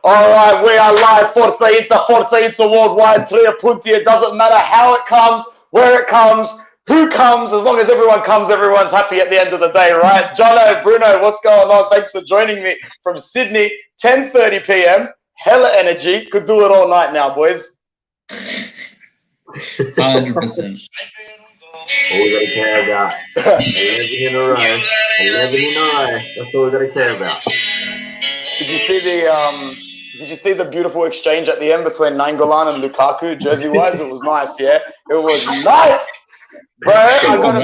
All right, we are live. Forza Inter worldwide. Tria Punti. It doesn't matter how it comes, where it comes, who comes. As long as everyone comes, everyone's happy at the end of the day, right? Jono, Bruno, what's going on? Thanks for joining me from Sydney. 10:30 p.m. Hella energy. Could do it all night now, boys. 100%. All we gotta care about. 11 in a row. 11 in a row. That's all we gotta care about. Did you see the beautiful exchange at the end between Nainggolan and Lukaku, jersey-wise? It was nice, yeah? It was nice! Bro, I gotta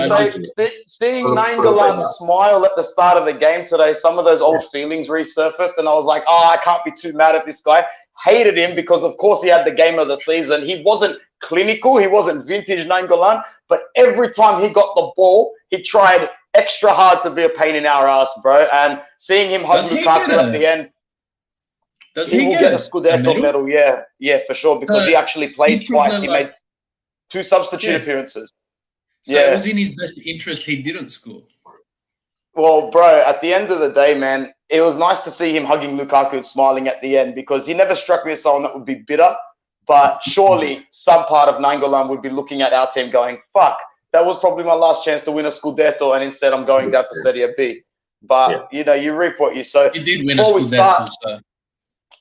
say, seeing Nainggolan smile at the start of the game today, some of those old feelings resurfaced, and I was like, oh, I can't be too mad at this guy. Hated him because, of course, he had the game of the season. He wasn't clinical. He wasn't vintage Nainggolan, but every time he got the ball, he tried extra hard to be a pain in our ass, bro. And seeing him hug Lukaku at the end, he will get a Scudetto medal, yeah, for sure, because he actually played twice. He made 2 substitute appearances. So it was in his best interest he didn't score. Well, bro, at the end of the day, man, it was nice to see him hugging Lukaku and smiling at the end, because he never struck me as someone that would be bitter. But surely some part of Nainggolan would be looking at our team going, fuck, that was probably my last chance to win a Scudetto, and instead I'm going down to Serie B. But, you know, you reap what you sow. He did win a Scudetto,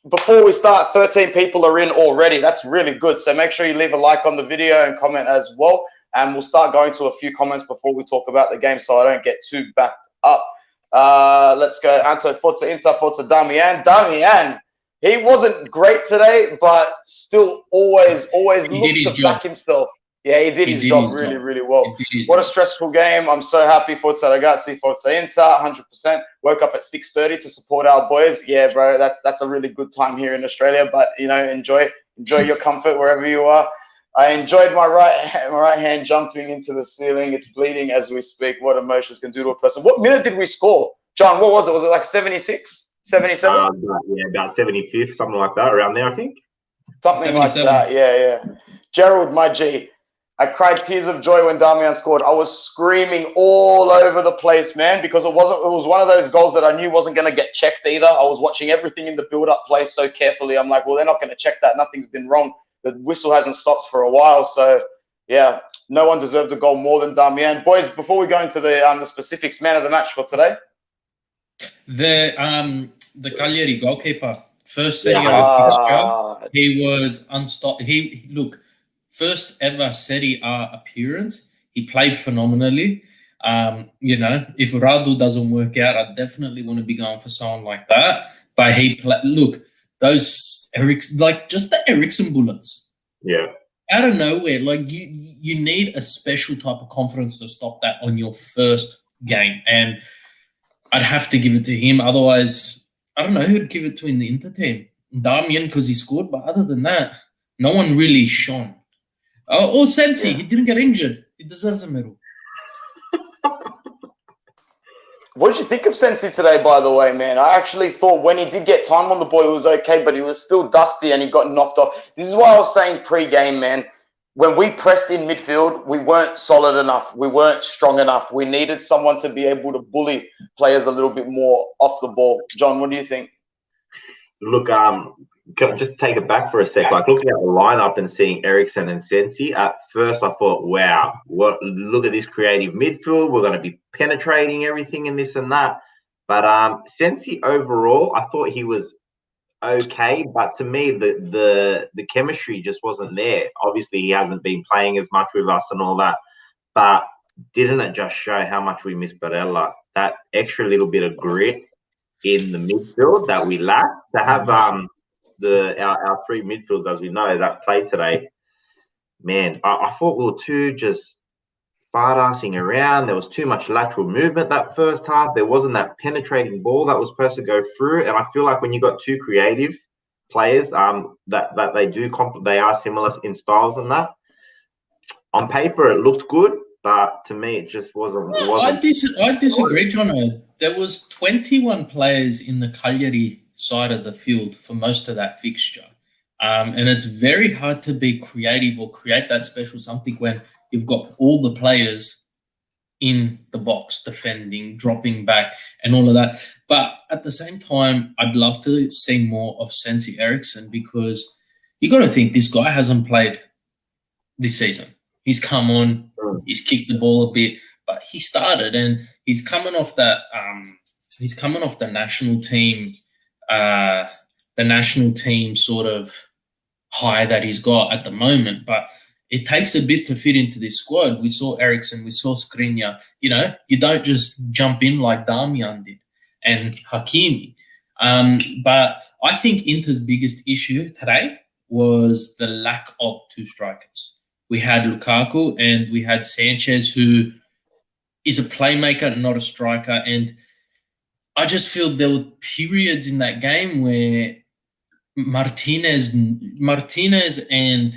Before we start, 13 people are in already. That's really good. So make sure you leave a like on the video and comment as well. And we'll start going to a few comments before we talk about the game so I don't get too backed up. Let's go. Anto, Forza Inter, Forza Damian. Damian, he wasn't great today, but still always looked to back himself. Yeah, he did his job really well. What a stressful game. I'm so happy. Forza Ragazzi, Forza Inter, 100%. Woke up at 6:30 to support our boys. Yeah, bro, that's a really good time here in Australia. But, you know, enjoy your comfort wherever you are. I enjoyed my right hand jumping into the ceiling. It's bleeding as we speak. What emotions can do to a person. What minute did we score? John, what was it? Was it like 76, 77? Yeah, about 75th, something like that, around there, I think. Something like that, yeah. Gerald, my G. I cried tears of joy when Damian scored. I was screaming all over the place, man, because it was one of those goals that I knew wasn't going to get checked either. I was watching everything in the build-up play so carefully. I'm like, well, they're not going to check that. Nothing's been wrong. The whistle hasn't stopped for a while. So, yeah, no one deserved a goal more than Damian. Boys, before we go into the specifics, man of the match for today? The Cagliari goalkeeper, first Serie A fixture, he was unstopped. Look, first ever Serie A appearance. He played phenomenally. You know, if Radu doesn't work out, I definitely want to be going for someone like that. But he played. Look, those just the Ericsson bullets. Yeah. Out of nowhere, like you need a special type of confidence to stop that on your first game, and I'd have to give it to him. Otherwise, I don't know who'd give it to in the Inter team. Damian, because he scored, but other than that, no one really shone. Or Sensi, he didn't get injured. He deserves a medal. What did you think of Sensi today, by the way, man? I actually thought when he did get time on the ball, it was okay, but he was still dusty and he got knocked off. This is why I was saying pre-game, man, when we pressed in midfield, we weren't solid enough. We weren't strong enough. We needed someone to be able to bully players a little bit more off the ball. John, what do you think? Look, can I just take it back for a sec? Like looking at the lineup and seeing Ericsson and Sensi, at first I thought, wow, look at this creative midfield. We're going to be penetrating everything and this and that. But Sensi overall, I thought he was okay. But to me, the chemistry just wasn't there. Obviously, he hasn't been playing as much with us and all that. But didn't it just show how much we miss Barella? That extra little bit of grit in the midfield that we lack to have our 3 midfielders, as we know, that played today. Man, I thought we were too just fart-assing around. There was too much lateral movement that first half. There wasn't that penetrating ball that was supposed to go through. And I feel like when you got 2 creative players, that they are similar in styles and that. On paper, it looked good, but to me, it just wasn't. I disagree, Jono. There was 21 players in the Cagliari side of the field for most of that fixture. And it's very hard to be creative or create that special something when you've got all the players in the box, defending, dropping back, and all of that. But at the same time, I'd love to see more of Sensi Eriksson, because you got to think this guy hasn't played this season. He's come on, he's kicked the ball a bit, but he started, and he's coming off that. He's coming off the national team sort of high that he's got at the moment, but it takes a bit to fit into this squad. We saw Eriksson, we saw Skriniar. You know, you don't just jump in like Damian did and Hakimi. But I think Inter's biggest issue today was the lack of two strikers. We had Lukaku and we had Sanchez, who is a playmaker, not a striker. And I just feel there were periods in that game where Martinez and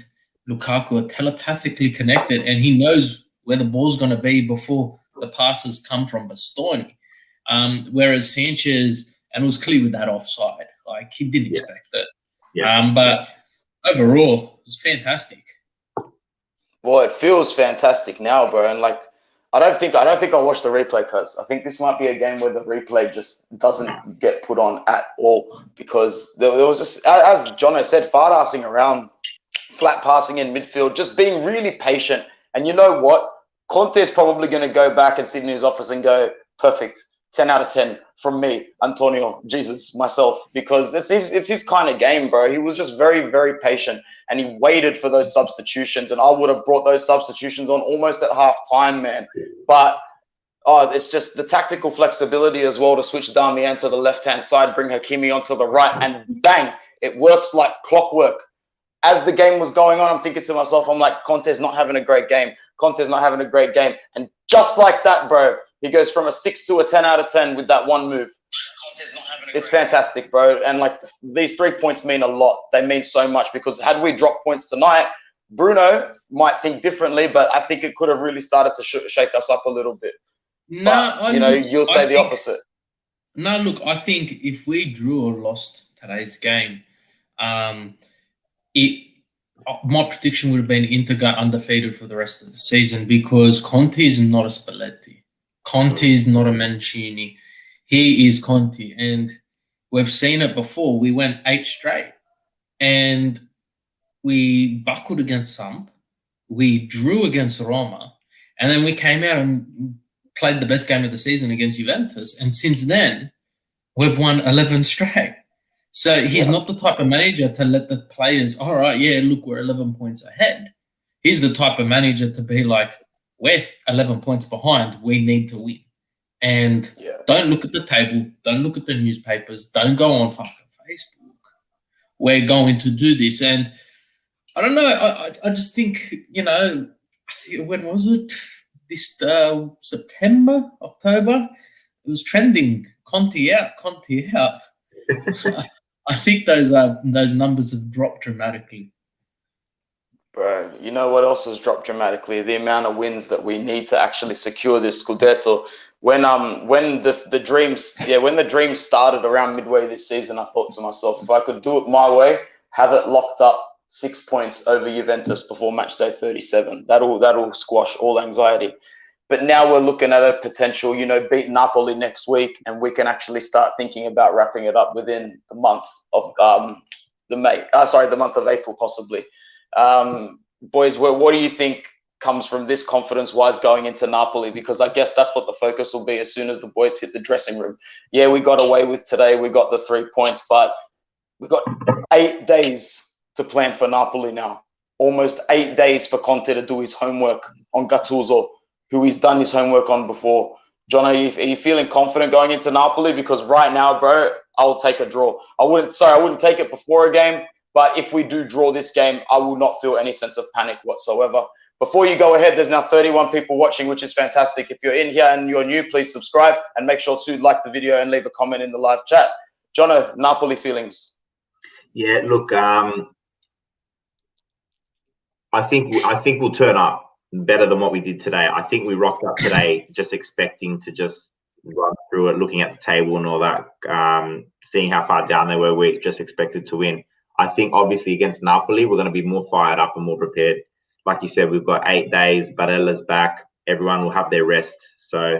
Lukaku are telepathically connected, and he knows where the ball's going to be before the passes come from Bastoni. Whereas Sanchez, and it was clear with that offside, like he didn't expect it. But overall, it was fantastic. Well, it feels fantastic now, bro. And like, I don't think I'll watch the replay, because I think this might be a game where the replay just doesn't get put on at all, because there was just, as Jono said, fart-assing around, flat passing in midfield, just being really patient. And you know what? Conte is probably going to go back and sit in his office and go, perfect, 10 out of 10 from me, Antonio, Jesus, myself, because it's his kind of game, bro. He was just very, very patient, and he waited for those substitutions, and I would have brought those substitutions on almost at half time, man. But it's just the tactical flexibility as well to switch Damian to the left-hand side, bring Hakimi onto the right, and bang, it works like clockwork. As the game was going on, I'm thinking to myself, I'm like, Conte's not having a great game. Conte's not having a great game. And just like that, bro, he goes from a 6 to a 10 out of 10 with that one move. It's fantastic, bro. And like, these 3 points mean a lot. They mean so much, because had we dropped points tonight, Bruno might think differently, but I think it could have really started to shake us up a little bit. No, but, you'll say the opposite. No, look, I think if we drew or lost today's game, my prediction would have been Inter got undefeated for the rest of the season, because Conte is not a Spalletti. Conte is not a Mancini. He is Conte. And we've seen it before. We went 8 straight and we buckled against Samp. We drew against Roma. And then we came out and played the best game of the season against Juventus. And since then, we've won 11 straight. So he's not the type of manager to let the players, all right, yeah, look, we're 11 points ahead. He's the type of manager to be like, we're 11 points behind. We need to win. And don't look at the table. Don't look at the newspapers. Don't go on fucking Facebook. We're going to do this. And I don't know. I just think, I think, when was it? This September, October? It was trending. Conte out, Conte out. I think those numbers have dropped dramatically. Bro, you know what else has dropped dramatically? The amount of wins that we need to actually secure this Scudetto. When the dreams started around midway this season, I thought to myself, if I could do it my way, have it locked up 6 points over Juventus before match day 37. That'll squash all anxiety. But now we're looking at a potential, beat Napoli next week, and we can actually start thinking about wrapping it up within the month of the month of April, possibly. Boys, what do you think comes from this confidence-wise going into Napoli? Because I guess that's what the focus will be as soon as the boys hit the dressing room. Yeah, we got away with today. We got the 3 points, but we've got 8 days to plan for Napoli now. Almost 8 days for Conte to do his homework on Gattuso, who he's done his homework on before. John, are you feeling confident going into Napoli? Because right now, bro, I'll take a draw. I wouldn't take it before a game, but if we do draw this game, I will not feel any sense of panic whatsoever. Before you go ahead, there's now 31 people watching, which is fantastic. If you're in here and you're new, please subscribe and make sure to like the video and leave a comment in the live chat. Jono, Napoli feelings? Yeah, look, I think we'll turn up better than what we did today. I think we rocked up today just expecting to just run through it, looking at the table and all that, seeing how far down they were. We just expected to win. I think obviously against Napoli, we're going to be more fired up and more prepared. Like you said, we've got 8 days. Barella's back. Everyone will have their rest. So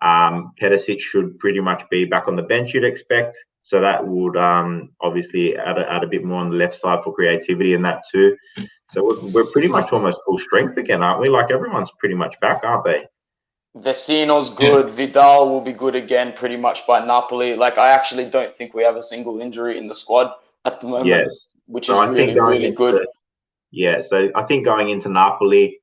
Perisic should pretty much be back on the bench, you'd expect. So that would obviously add a bit more on the left side for creativity and that too. So we're pretty much almost full strength again, aren't we? Like everyone's pretty much back, aren't they? Vecino's good. Vidal will be good again pretty much by Napoli. Like, I actually don't think we have a single injury in the squad at the moment, yes. which is really good. Yeah, so I think going into Napoli,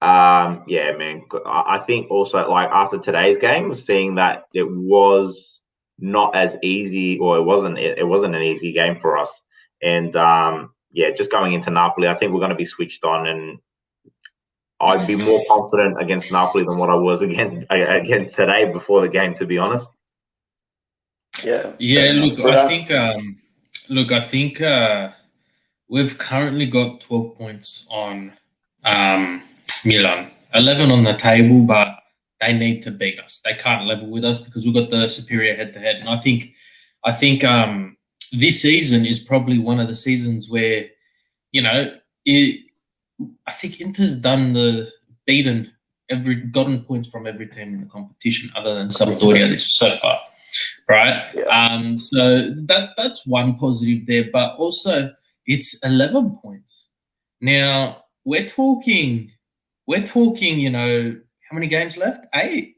yeah, man, I think also like after today's game, seeing that it was not as easy, or it wasn't an easy game for us. And yeah, just going into Napoli, I think we're going to be switched on, and I'd be more confident against Napoli than what I was against today before the game, to be honest. Yeah. Look, I think we've currently got 12 points on Milan, 11 on the table, but they need to beat us. They can't level with us because we've got the superior head-to-head. And I think this season is probably one of the seasons where, you know, I think Inter's gotten points from every team in the competition other than Sampdoria so far, right? Yeah. So that's one positive there, but also it's 11 points. Now we're talking, you know, how many games left? 8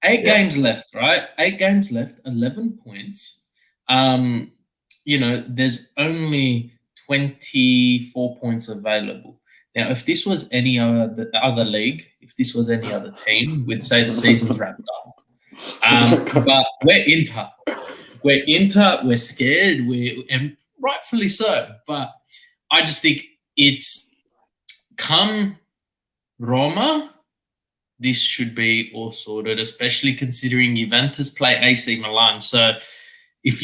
games left, right? 8 games left, 11 points. You know, there's only 24 points available. Now, if this was any other league, if this was any other team, we'd say the season's wrapped up. But we're Inter. We're scared, and rightfully so. But I just think it's come Roma, this should be all sorted, especially considering Juventus play AC Milan. So if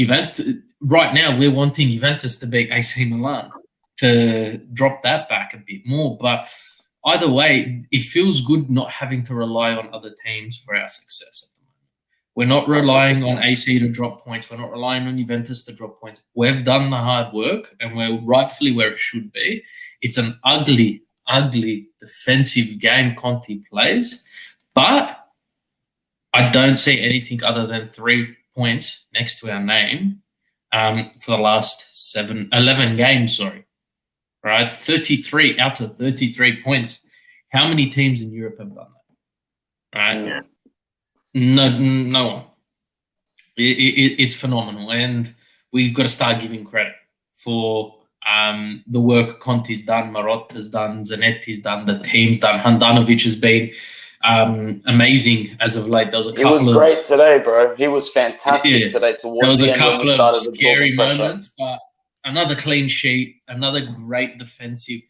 right now we're wanting Juventus to beat AC Milan to drop that back a bit more. But either way, it feels good not having to rely on other teams for our success at the moment. We're not relying on AC to drop points. We're not relying on Juventus to drop points. We've done the hard work, and we're rightfully where it should be. It's an ugly defensive game Conte plays, but I don't see anything other than 3 points next to our name for the last 11 games, right? 33 out of 33 points. How many teams in Europe have done that? Right? Yeah. No one. It's phenomenal, and we've got to start giving credit for the work Conte's done, Marotta's done, Zanetti's done, the team's done. Handanovic has been amazing as of late. There was a couple He was great today, bro. He was fantastic today towards the end when we started. There was a couple of scary moments, but another clean sheet, another great defensive.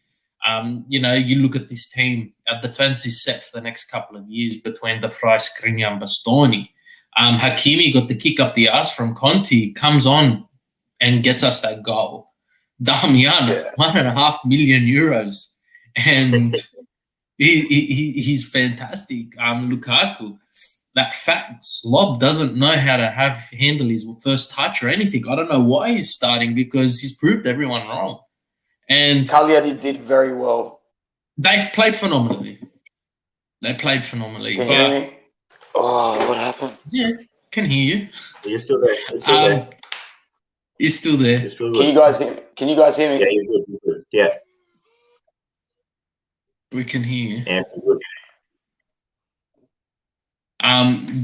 You know, you look at this team, our defense is set for the next couple of years between De Vrij, Skriniar and Bastoni. Hakimi got the kick up the ass from Conte, comes on and gets us that goal. Damian, €1.5 million, and he's fantastic. Lukaku, that fat slob, doesn't know how to handle his first touch or anything. I don't know why he's starting, because he's proved everyone wrong. And Cagliari did very well. They played phenomenally. Can you hear me? Oh, what happened? Yeah, can hear you. You're still there. He's still there. Can you guys hear me? Yeah, you're good. Yeah. We can hear you. Yeah, good.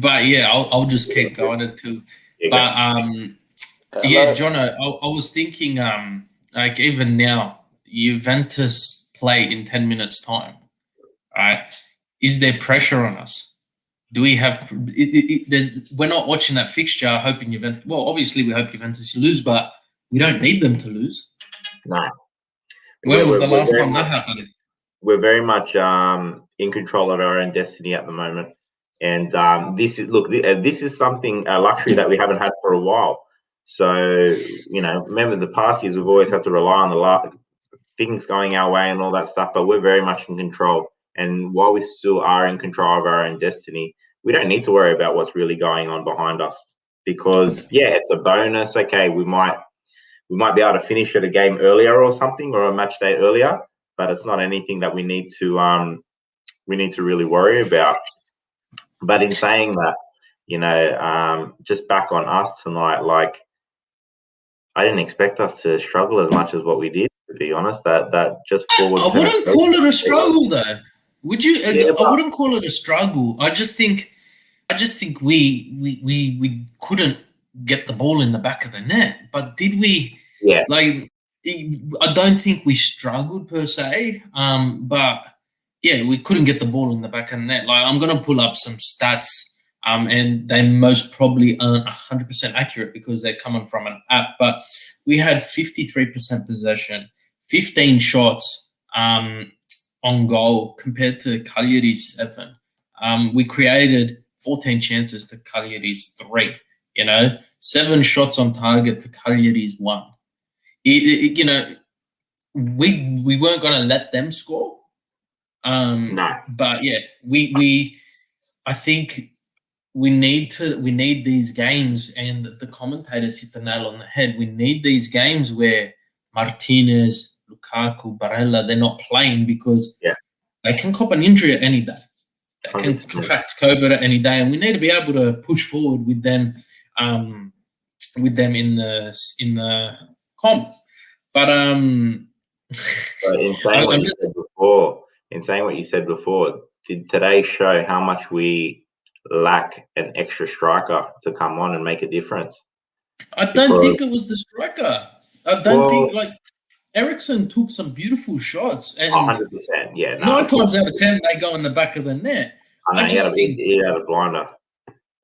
But yeah, I'll just keep going until. Jono, I was thinking, like even now, Juventus play in 10 minutes time, right? Is there pressure on us? Do we have? We're not watching that fixture hoping Juventus. Well, obviously we hope Juventus lose, but we don't need them to lose. No. When was the last time that happened? We're very much in control of our own destiny at the moment, and this is something, a luxury that we haven't had for a while. So, you know, remember the past years we've always had to rely on the things going our way and all that stuff, but we're very much in control. And while we still are in control of our own destiny, we don't need to worry about what's really going on behind us, because it's a bonus. Okay, we might be able to finish at a game earlier or something, or a match day earlier, but it's not anything that we need to we need to really worry about. But in saying that, you know, just back on us tonight, like, I didn't expect us to struggle as much as what we did, to be honest. That just forward. I wouldn't call it a struggle, though. Would you? Yeah, I wouldn't call it a struggle. I just think we couldn't get the ball in the back of the net. But did we? Yeah. Like, I don't think we struggled per se. But yeah, we couldn't get the ball in the back of the net. Like, I'm gonna pull up some stats. And they most probably aren't 100% accurate because they're coming from an app. But we had 53% possession, 15 shots on goal compared to Cagliari's 7. We created 14 chances to Cagliari's 3. You know, 7 shots on target to Cagliari's 1. You know, we weren't going to let them score. No. But yeah, I think. We need these games, and the commentators hit the nail on the head. We need these games where Martinez, Lukaku, Barella, they're not playing because they can cop an injury at any day. They can 100%. contract COVID at any day, and we need to be able to push forward with them in the comp. But in saying what you said before, did today show how much we lack an extra striker to come on and make a difference? I don't think it was the striker. I don't think, like, Ericsson took some beautiful shots, and 100%, yeah. 9 times out of 10 they go in the back of the net. I just think he had a blinder.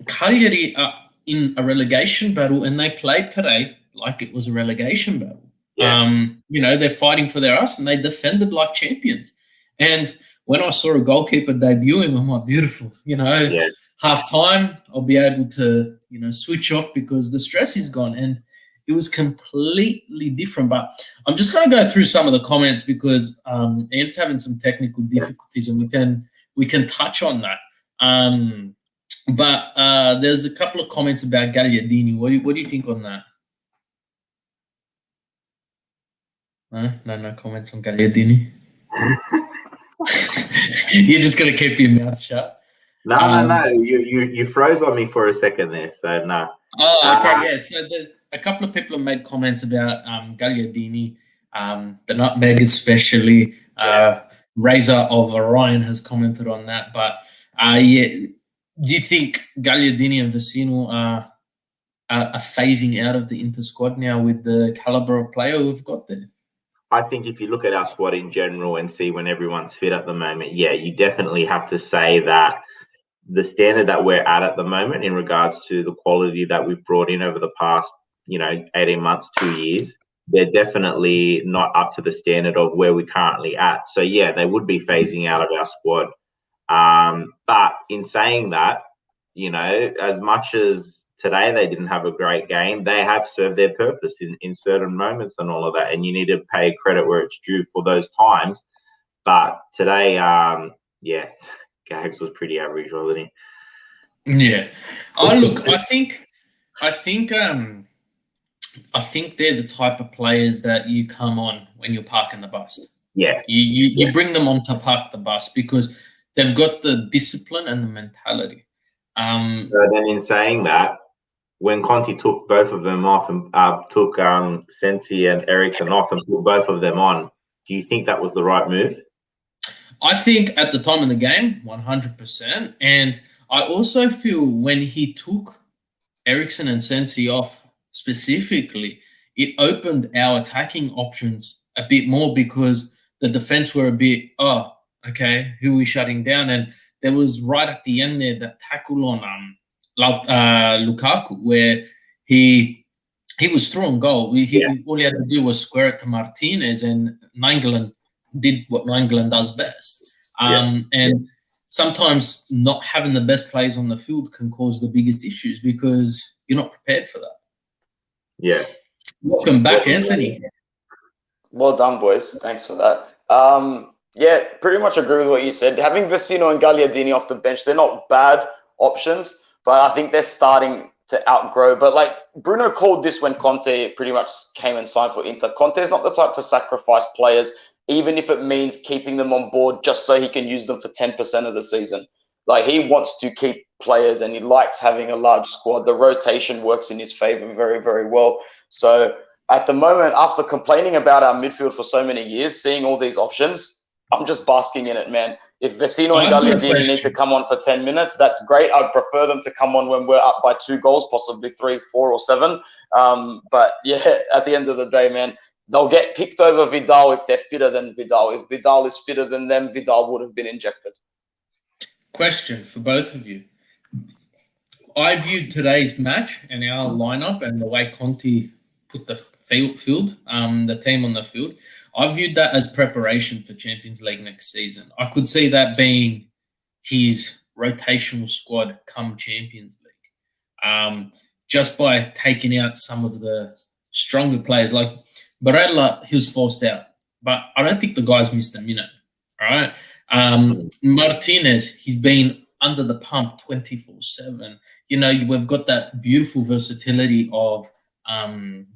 Cagliari are in a relegation battle, and they played today like it was a relegation battle. Yeah. You know, they're fighting for their ass, and they defended like champions. And when I saw a goalkeeper debuting, I'm like, beautiful. You know, half time, I'll be able to, you know, switch off because the stress is gone. And it was completely different. But I'm just going to go through some of the comments because Ant's having some technical difficulties, and we can touch on that. But there's a couple of comments about Gagliardini. What do you think on that? No comments on Gagliardini. You're just gonna keep your mouth shut. No. You froze on me for a second there, so no. Oh, okay, yeah. So there's a couple of people have made comments about Gagliardini, the nutmeg especially. Razor of Orion has commented on that, but yeah. Do you think Gagliardini and Vecino are phasing out of the Inter squad now with the caliber of player we've got there? I think if you look at our squad in general and see when everyone's fit at the moment, yeah, you definitely have to say that the standard that we're at the moment in regards to the quality that we've brought in over the past, 18 months, 2 years, they're definitely not up to the standard of where we're currently at. So, yeah, they would be phasing out of our squad. But in saying that, as much as today they didn't have a great game, they have served their purpose in certain moments and all of that, and you need to pay credit where it's due for those times. But today, Gags was pretty average, wasn't he? Yeah. Look, I think they're the type of players that you come on when you're parking the bus. Yeah. You bring them on to park the bus because they've got the discipline and the mentality. So then in saying that, when Conte took both of them off and took Sensi and Ericsson off and put both of them on, do you think that was the right move? I think at the time of the game, 100%. And I also feel when he took Ericsson and Sensi off specifically, it opened our attacking options a bit more because the defense were a bit, okay, who are we shutting down? And there was right at the end there that tackle on Lukaku where he was through on goal. All he had to do was square it to Martinez, and Nainggolan did what Nainggolan does best. And sometimes not having the best players on the field can cause the biggest issues because you're not prepared for that. Yeah. Welcome back, Anthony. Well done, boys. Thanks for that. Yeah, pretty much agree with what you said. Having Vecino and Gagliardini off the bench, they're not bad options, but I think they're starting to outgrow. But like Bruno called this when Conte pretty much came and signed for Inter. Conte is not the type to sacrifice players even if it means keeping them on board just so he can use them for 10% of the season. Like, he wants to keep players and he likes having a large squad. The rotation works in his favor very, very well. So at the moment, after complaining about our midfield for so many years, seeing all these options, I'm just basking in it, man. If Vecino and Gagliardini need to come on for 10 minutes, that's great. I'd prefer them to come on when we're up by 2 goals, possibly 3, 4, or 7. But yeah, at the end of the day, man, they'll get picked over Vidal if they're fitter than Vidal. If Vidal is fitter than them, Vidal would have been injected. Question for both of you. I viewed today's match and our lineup and the way Conte put the field, the team on the field. I viewed that as preparation for Champions League next season. I could see that being his rotational squad come Champions League. Just by taking out some of the stronger players. Like Barella, he was forced out. But I don't think the guy's missed a minute. All right. Martinez, he's been under the pump 24/7. You know, we've got that beautiful versatility of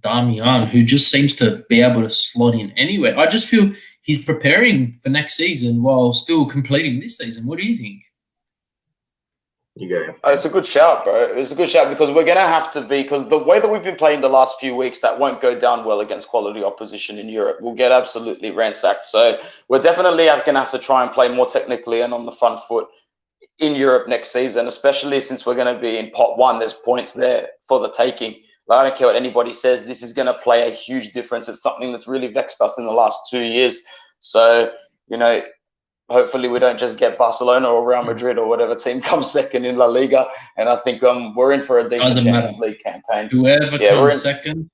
Damian, who just seems to be able to slot in anywhere. I just feel he's preparing for next season while still completing this season. What do you think? You go. It's a good shout, bro. It's a good shout because we're going to have to be, because the way that we've been playing the last few weeks, that won't go down well against quality opposition in Europe. We'll get absolutely ransacked. So we're definitely going to have to try and play more technically and on the front foot in Europe next season, especially since we're going to be in pot 1. There's points there for the taking. Like, I don't care what anybody says. This is going to play a huge difference. It's something that's really vexed us in the last 2 years. So, you know, hopefully we don't just get Barcelona or Real Madrid or whatever team comes second in La Liga. And I think we're in for a decent Champions League campaign. Whoever comes second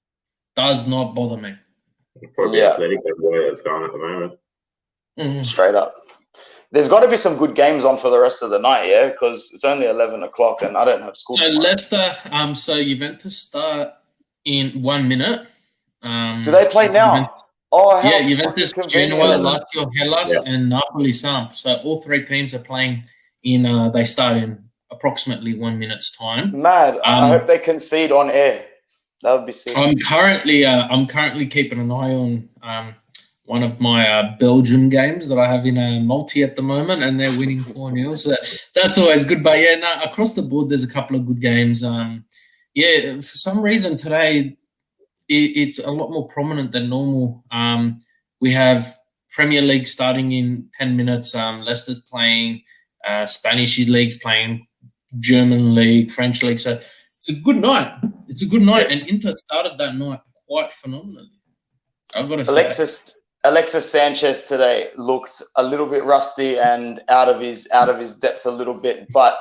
does not bother me. Probably Atletico that's going at the moment. Straight up. There's got to be some good games on for the rest of the night, yeah? Because it's only 11 o'clock and I don't have school. So Leicester, so Juventus start in 1 minute. Do they play now? Juventus, Genoa, Lazio, Hellas, and Napoli Samp. So all 3 teams are playing in. They start in approximately 1 minute's time. Mad. I hope they concede on air. That would be sick. I'm currently keeping an eye on one of my Belgian games that I have in a multi at the moment, and they're winning 4-0. So that's always good. But across the board, there's a couple of good games. For some reason today, it's a lot more prominent than normal. We have Premier League starting in 10 minutes. Leicester's playing, Spanish league's playing, German league, French league. So it's a good night. And Inter started that night quite phenomenally. I've got to say. Alexis Sanchez today looked a little bit rusty and out of his depth a little bit, but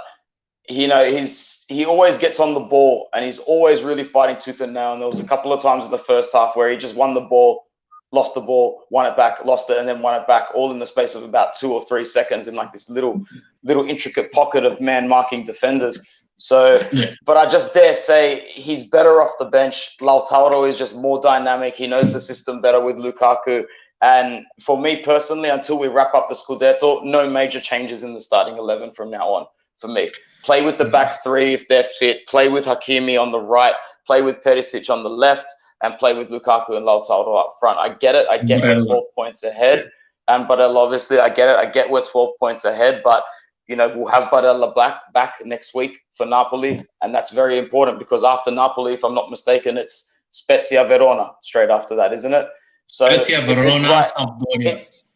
he always gets on the ball and he's always really fighting tooth and nail. And there was a couple of times in the first half where he just won the ball, lost the ball, won it back, lost it, and then won it back, all in the space of about 2 or 3 seconds in like this little intricate pocket of man marking defenders. So, but I just dare say he's better off the bench. Lautaro is just more dynamic. He knows the system better with Lukaku. And for me personally, until we wrap up the Scudetto, no major changes in the starting 11 from now on for me. Play with the back 3 if they're fit. Play with Hakimi on the right. Play with Perisic on the left. And play with Lukaku and Lautaro up front. I get it. I get we're 12 points ahead. And Barella, obviously, I get it. I get we're 12 points ahead. But, we'll have Barella back next week for Napoli. And that's very important because after Napoli, if I'm not mistaken, it's Spezia Verona straight after that, isn't it? So Spezia Verona,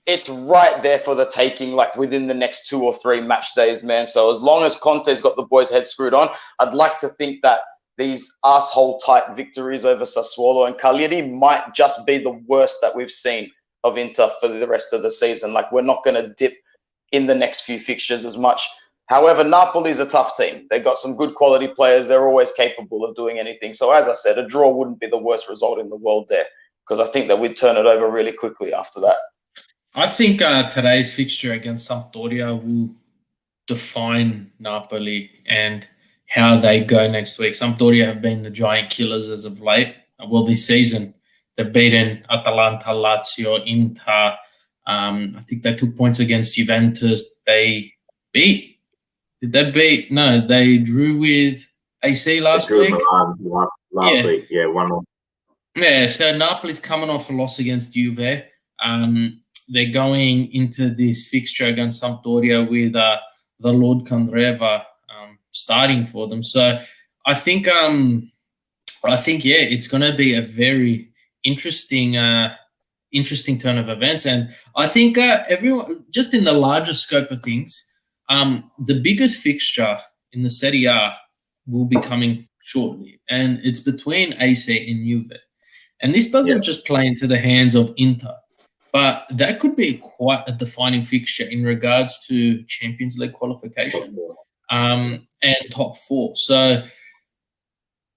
it's right there for the taking, like within the next 2 or 3 match days, man. So as long as Conte's got the boys' head screwed on, I'd like to think that these asshole-type victories over Sassuolo and Cagliari might just be the worst that we've seen of Inter for the rest of the season. Like, we're not going to dip in the next few fixtures as much. However, Napoli's a tough team. They've got some good quality players. They're always capable of doing anything. So as I said, a draw wouldn't be the worst result in the world there, because I think that we'd turn it over really quickly after that. I think today's fixture against Sampdoria will define Napoli and how they go next week. Sampdoria have been the giant killers as of late. Well, this season, they've beaten Atalanta, Lazio, Inter. I think they took points against Juventus. They beat. Did they beat? No, they drew with AC last week. Last week, 1-1. Yeah, so Napoli's coming off a loss against Juve. they're going into this fixture against Sampdoria with the Lord Candreva starting for them. So I think yeah, it's going to be a very interesting turn of events, and I think everyone, just in the larger scope of things, the biggest fixture in the Serie A will be coming shortly, and it's between AC and Juve. And this doesn't just play into the hands of Inter, but that could be quite a defining fixture in regards to Champions League qualification and top four. So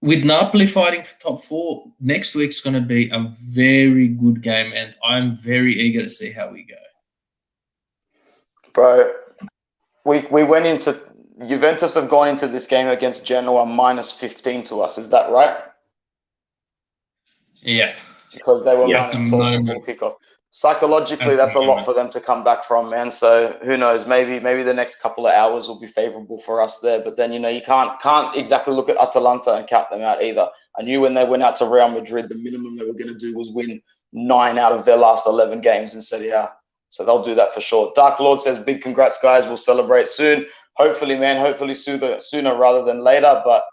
with Napoli fighting for top four, next week's going to be a very good game, and I'm very eager to see how we go. Bro, we went into Juventus have gone into this game against Genoa -15 to us. Is that right? Yeah. Because they were -12 before kickoff. Psychologically, that's a lot for them to come back from, man. So who knows? Maybe the next couple of hours will be favorable for us there. But then, you know, you can't exactly look at Atalanta and count them out either. I knew when they went out to Real Madrid, the minimum they were going to do was win 9 out of their last 11 games in Serie A. So they'll do that for sure. Dark Lord says, big congrats, guys. We'll celebrate soon. Hopefully, man. Hopefully sooner rather than later. But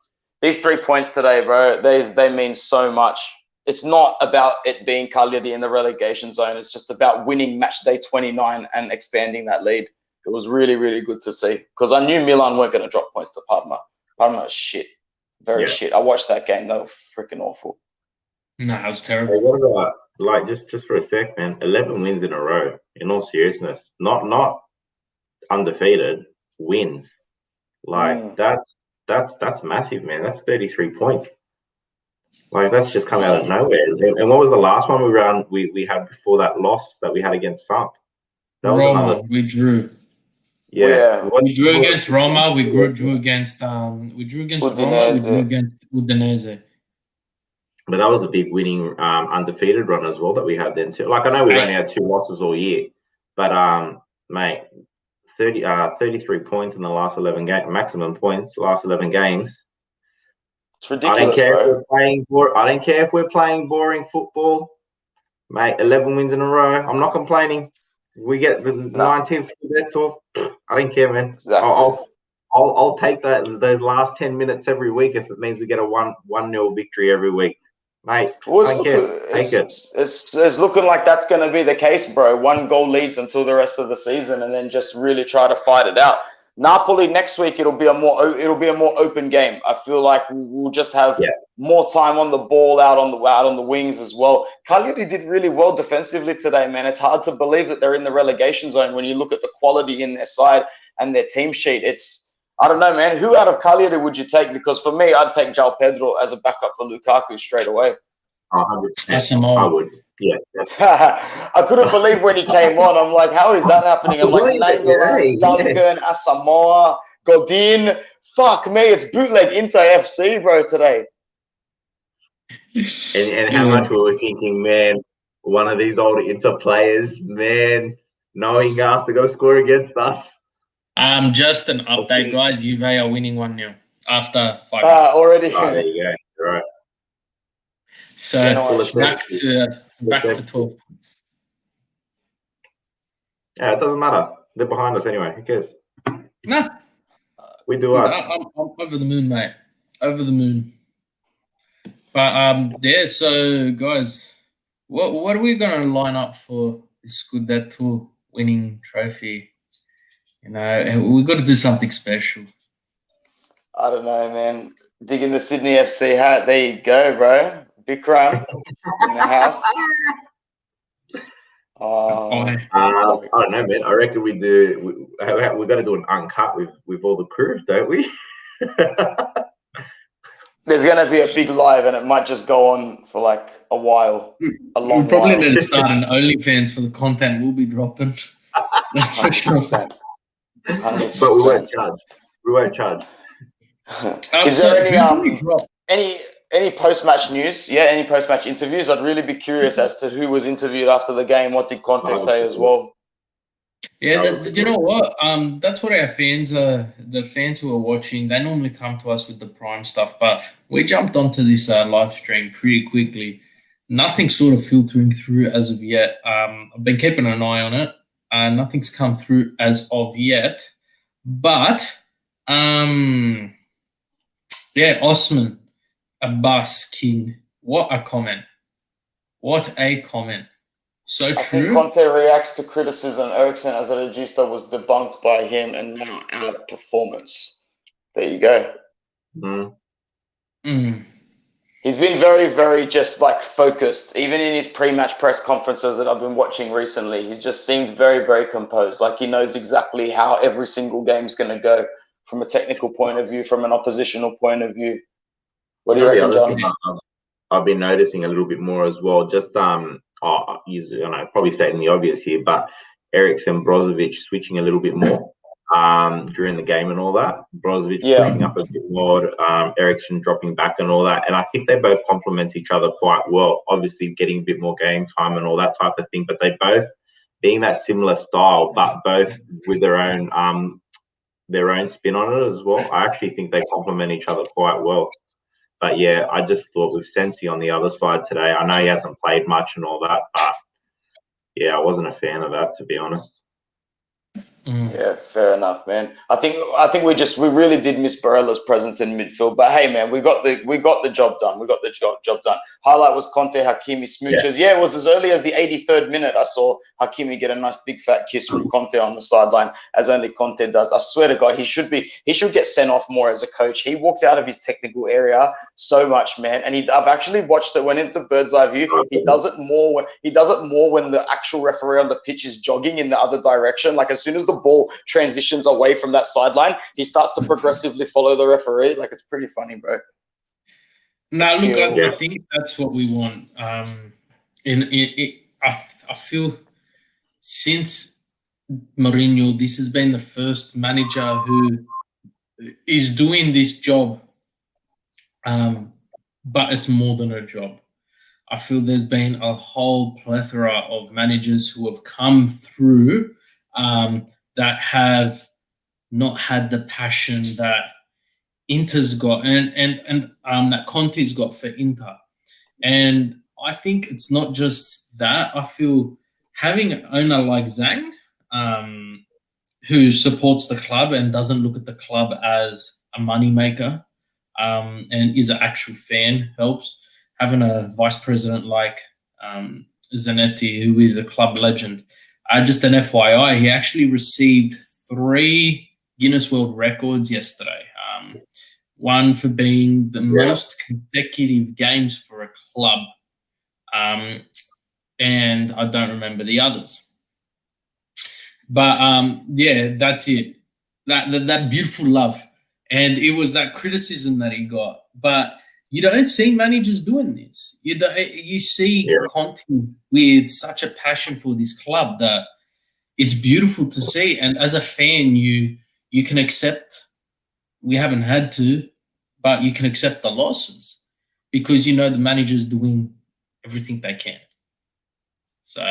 these 3 points today, bro, they mean so much. It's not about it being Cagliari in the relegation zone. It's just about winning match day 29 and expanding that lead. It was really, really good to see, because I knew Milan weren't going to drop points to Parma. Parma is shit. Very shit. I watched that game. They were freaking awful. No, it was terrible. What about, like, just for a sec, man, 11 wins in a row, in all seriousness. Not undefeated, wins. Like, that's massive, man. That's 33 points. Like, that's just come out of nowhere. And what was the last one we had before that loss that we had against Samp? Roma. We drew. Yeah. We drew against Roma. We drew against Roma. We drew against Udinese. But that was a big winning undefeated run as well that we had then too. Like, I know we've only had 2 losses all year, but mate, 33 points in the last 11 games, maximum points last 11 games. It's ridiculous. I don't care if we're playing boring football, mate. 11 wins in a row. I'm not complaining. We get the 19th Scudetto. I don't care, man. Exactly. I'll take those last 10 minutes every week if it means we get a 1-0 victory every week, mate. Well, I don't care. Take it. It's looking like that's going to be the case, bro. 1 goal leads until the rest of the season, and then just really try to fight it out. Napoli next week, it'll be a more open game. I feel like we'll just have more time on the ball, out on the wings as well. Cagliari did really well defensively today, man. It's hard to believe that they're in the relegation zone when you look at the quality in their side and their team sheet. I don't know, man. Who out of Cagliari would you take? Because for me, I'd take João Pedro as a backup for Lukaku straight away. 100%. I would. Yeah. I couldn't believe when he came on. I'm like, how is that happening? I'm like, Nangola, Duncan, Asamoah, Godin. Fuck me, it's bootleg Inter FC, bro, today. And how much we were thinking, man, one of these older Inter players, man, knowing us, they're going to score against us. Just an update, guys. Juve are winning 1-0 after 5 minutes. Already. Oh, there you go. Right. So back to 12 points. Yeah, it doesn't matter. They're behind us anyway. Who cares? Nah. We do us. I'm over the moon, mate. Over the moon. But so guys, what are we gonna line up for this Scudetto winning trophy? You know, we've got to do something special. I don't know, man. Digging the Sydney FC hat. There you go, bro. Bikram in the house. I don't know, man. I reckon we got to do an uncut with all the crew, don't we? There's going to be a big live, and it might just go on for like a while. We'll probably need to start an OnlyFans for the content we'll be dropping. That's for sure. 100%. But we won't charge. We won't charge. Is there any post-match news? Yeah, any post-match interviews? I'd really be curious as to who was interviewed after the game. What did Conte say as well? Yeah, you know what? That's what our fans are. The fans who are watching, they normally come to us with the prime stuff, but we jumped onto this live stream pretty quickly. nothing's sort of filtering through as of yet. I've been keeping an eye on it. Nothing's come through as of yet. But, Osman Abbas King, what a comment. What a comment. So true. I think Conte reacts to criticism. Eriksen as a regista was debunked by him and now our performance. There you go. He's been very, very just like focused. Even in his pre-match press conferences that I've been watching recently, he's just seemed very, very composed. Like he knows exactly how every single game's going to go from a technical point of view, from an oppositional point of view. What do you reckon, John? I've been noticing a little bit more as well. Just probably stating the obvious here, but Eriksen, Brozovic switching a little bit more during the game and all that. Brozovic pushing up a bit more, Eriksen dropping back and all that. And I think they both complement each other quite well. Obviously, getting a bit more game time and all that type of thing, but they both being that similar style, but both with their own spin on it as well. I actually think they complement each other quite well. But yeah, I just thought with Sensi on the other side today, I know he hasn't played much and all that, but yeah, I wasn't a fan of that, to be honest. Yeah, fair enough, man. I think we really did miss Barella's presence in midfield, but hey, man, we got the job done. We got the job done. Highlight was Conte Hakimi smooches. Yeah, it was as early as the 83rd minute. I saw Hakimi get a nice big fat kiss from Conte on the sideline, as only Conte does. I swear to God, he should get sent off more as a coach. He walks out of his technical area so much, man. And I've actually watched it. Went into bird's eye view. He does it more when the actual referee on the pitch is jogging in the other direction. Like as soon as the ball transitions away from that sideline, he starts to progressively follow the referee. Like it's pretty funny, bro. Now, look, I think that's what we want. I feel since Mourinho, this has been the first manager who is doing this job, but it's more than a job. I feel there's been a whole plethora of managers who have come through that have not had the passion that Inter's got and that Conte's got for Inter. And I think it's not just that. I feel having an owner like Zhang, who supports the club and doesn't look at the club as a moneymaker, and is an actual fan, helps. Having a vice president like Zanetti, who is a club legend. Just an FYI, he actually received 3 Guinness World Records yesterday. One for being the most consecutive games for a club. And I don't remember the others. But, that's it. That beautiful love. And it was that criticism that he got. But you don't see managers doing this. You see Conte with such a passion for this club that it's beautiful to see. And as a fan, you can accept, we haven't had to, but you can accept the losses because you know the manager's doing everything they can. So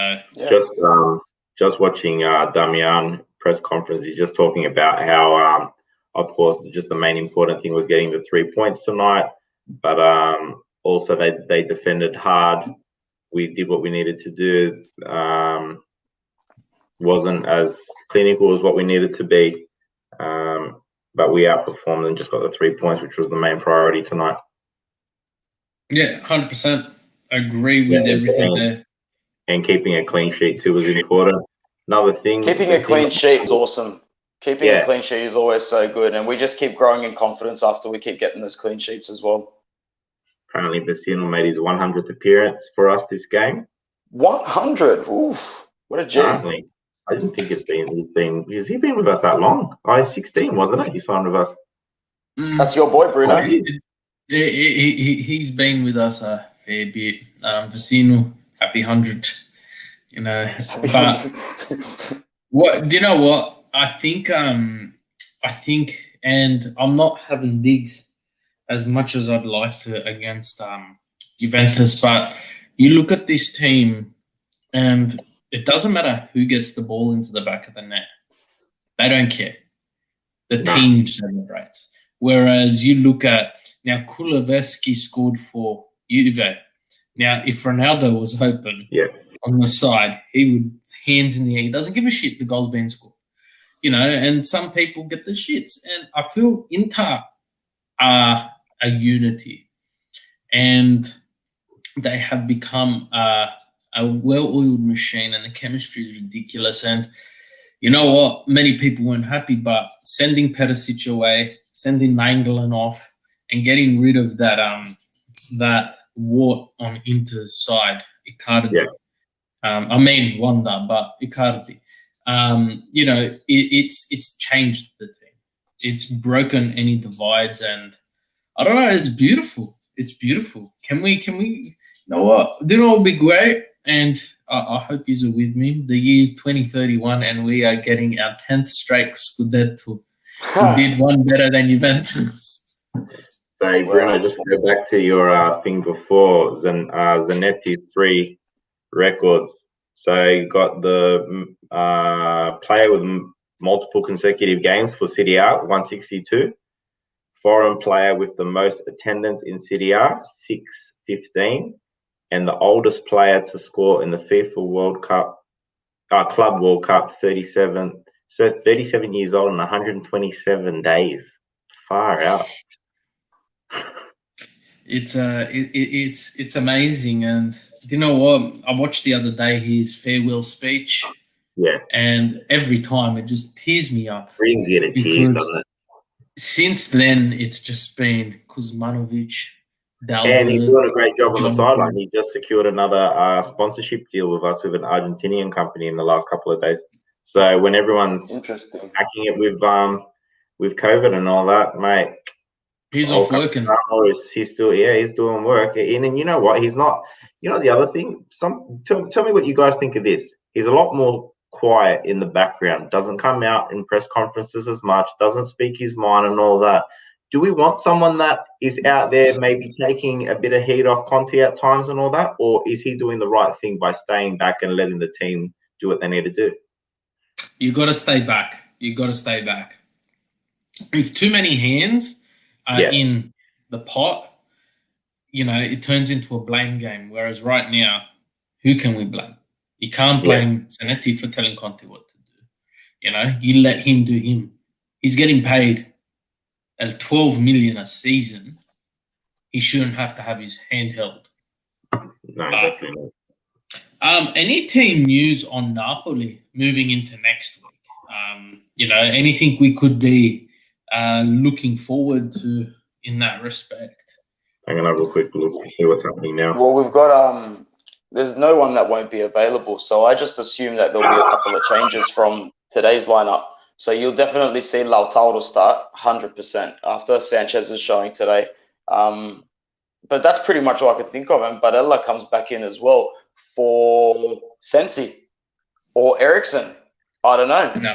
just watching Damian press conference, he's just talking about how, of course, just the main important thing was getting the 3 points tonight. But also they defended hard. We did what we needed to do. Wasn't as clinical as what we needed to be. But we outperformed and just got the 3 points, which was the main priority tonight. Yeah, 100%. Agree with everything there. And keeping a clean sheet too was important. Another thing. Keeping a clean sheet is awesome. Keeping a clean sheet is always so good, and we just keep growing in confidence after we keep getting those clean sheets as well. Apparently, Vecino made his 100th appearance for us this game. 100? Oof, what a G. Apparently. I didn't think has he been with us that long? 16, wasn't it? He signed with us. That's your boy, Bruno. He's been with us a fair bit. Vecino, happy 100. You know, but what do you know? What I think, and I'm not having digs as much as I'd like to against Juventus, but you look at this team and it doesn't matter who gets the ball into the back of the net. They don't care. The team celebrates. Whereas you look at, now Kulusevski scored for Juve. Now, if Ronaldo was open on the side, he would hands in the air. He doesn't give a shit the goal's being scored. You know, and some people get the shits. And I feel Inter are a unity. And they have become a well-oiled machine, and the chemistry is ridiculous. And you know what? Many people weren't happy, but sending Perisic away, sending Nainggolan off, and getting rid of that wart on Inter's side, Icardi. Yeah. I mean Wanda, but Icardi. You know, it's changed the team. It's broken any divides, and I don't know. It's beautiful. It's beautiful. Can we? You know what? You know what would be great? And I hope you're with me. The year is 2031, and we are getting our 10th straight Scudetto. We did one better than Juventus. So, Bruno, just to go back to your thing before, Zanetti's 3 records. So you got the player with multiple consecutive games for Serie A, 162. Foreign player with the most attendance in Serie A, 615. And the oldest player to score in the FIFA World Cup, Club World Cup, 37 years old and 127 days. Far out. It's amazing. And you know what? I watched the other day his farewell speech. Yeah. And every time it just tears me up. Brings you to tears, doesn't it? Since then, it's just been Kuzmanovic. And he's doing a great job on the sideline. He just secured another sponsorship deal with us with an Argentinian company in the last couple of days. So when everyone's hacking it with COVID and all that, mate, he's off working. He's doing work. And you know what? He's not. You know the other thing. Tell me what you guys think of this. He's a lot more quiet in the background. Doesn't come out in press conferences as much. Doesn't speak his mind and all that. Do we want someone that is out there maybe taking a bit of heat off Conte at times and all that? Or is he doing the right thing by staying back and letting the team do what they need to do? You got to stay back. If too many hands are in the pot, you know, it turns into a blame game. Whereas right now, who can we blame? You can't blame Zanetti for telling Conte what to do. You know, you let him do him. He's getting paid at 12 million a season. He shouldn't have to have his hand held. No, definitely not. Any team news on Napoli moving into next week? You know, anything we could be looking forward to in that respect? I'm going to have a quick look to see what's happening now. Well, we've got there's no one that won't be available, so I just assume that there'll be a couple of changes from today's lineup. So you'll definitely see Lautaro start 100% after Sanchez is showing today. But that's pretty much all I could think of. And Barella comes back in as well for Sensi or Ericsson. I don't know. No.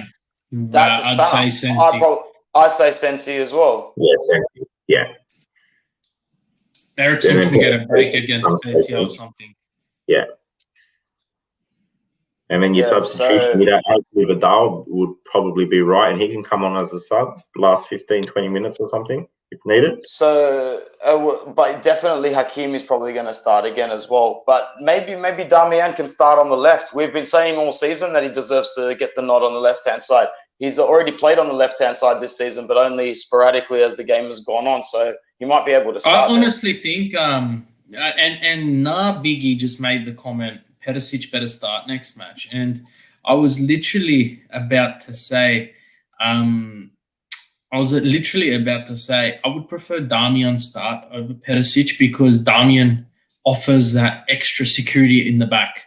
That's a spanner. I'd say Sensi. I say Sensi as well. Yeah, Sensi. Yeah. Ericsson can get a break against Sensi or something. Yeah. And then your substitution, Vidal would probably be right, and he can come on as a sub last 15, 20 minutes or something if needed. So, but definitely Hakim is probably going to start again as well. But maybe Damian can start on the left. We've been saying all season that he deserves to get the nod on the left-hand side. He's already played on the left-hand side this season, but only sporadically as the game has gone on. So he might be able to start. I honestly think, and Biggie just made the comment, Perisic better start next match. And I was literally about to say, I would prefer Damian start over Perisic because Damian offers that extra security in the back.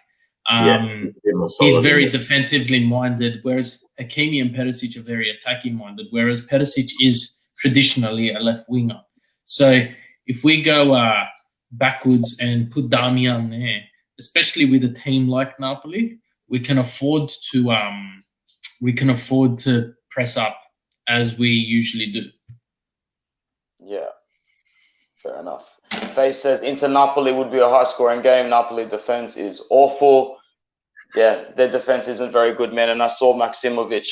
He's very defensively minded, whereas Hakimi and Perisic are very attacking minded, whereas Perisic is traditionally a left winger. So if we go backwards and put Damian there, especially with a team like Napoli, we can afford to press up as we usually do. Yeah, fair enough. Faye says Inter Napoli would be a high-scoring game. Napoli defense is awful. Yeah, their defense isn't very good, man. And I saw Maximovic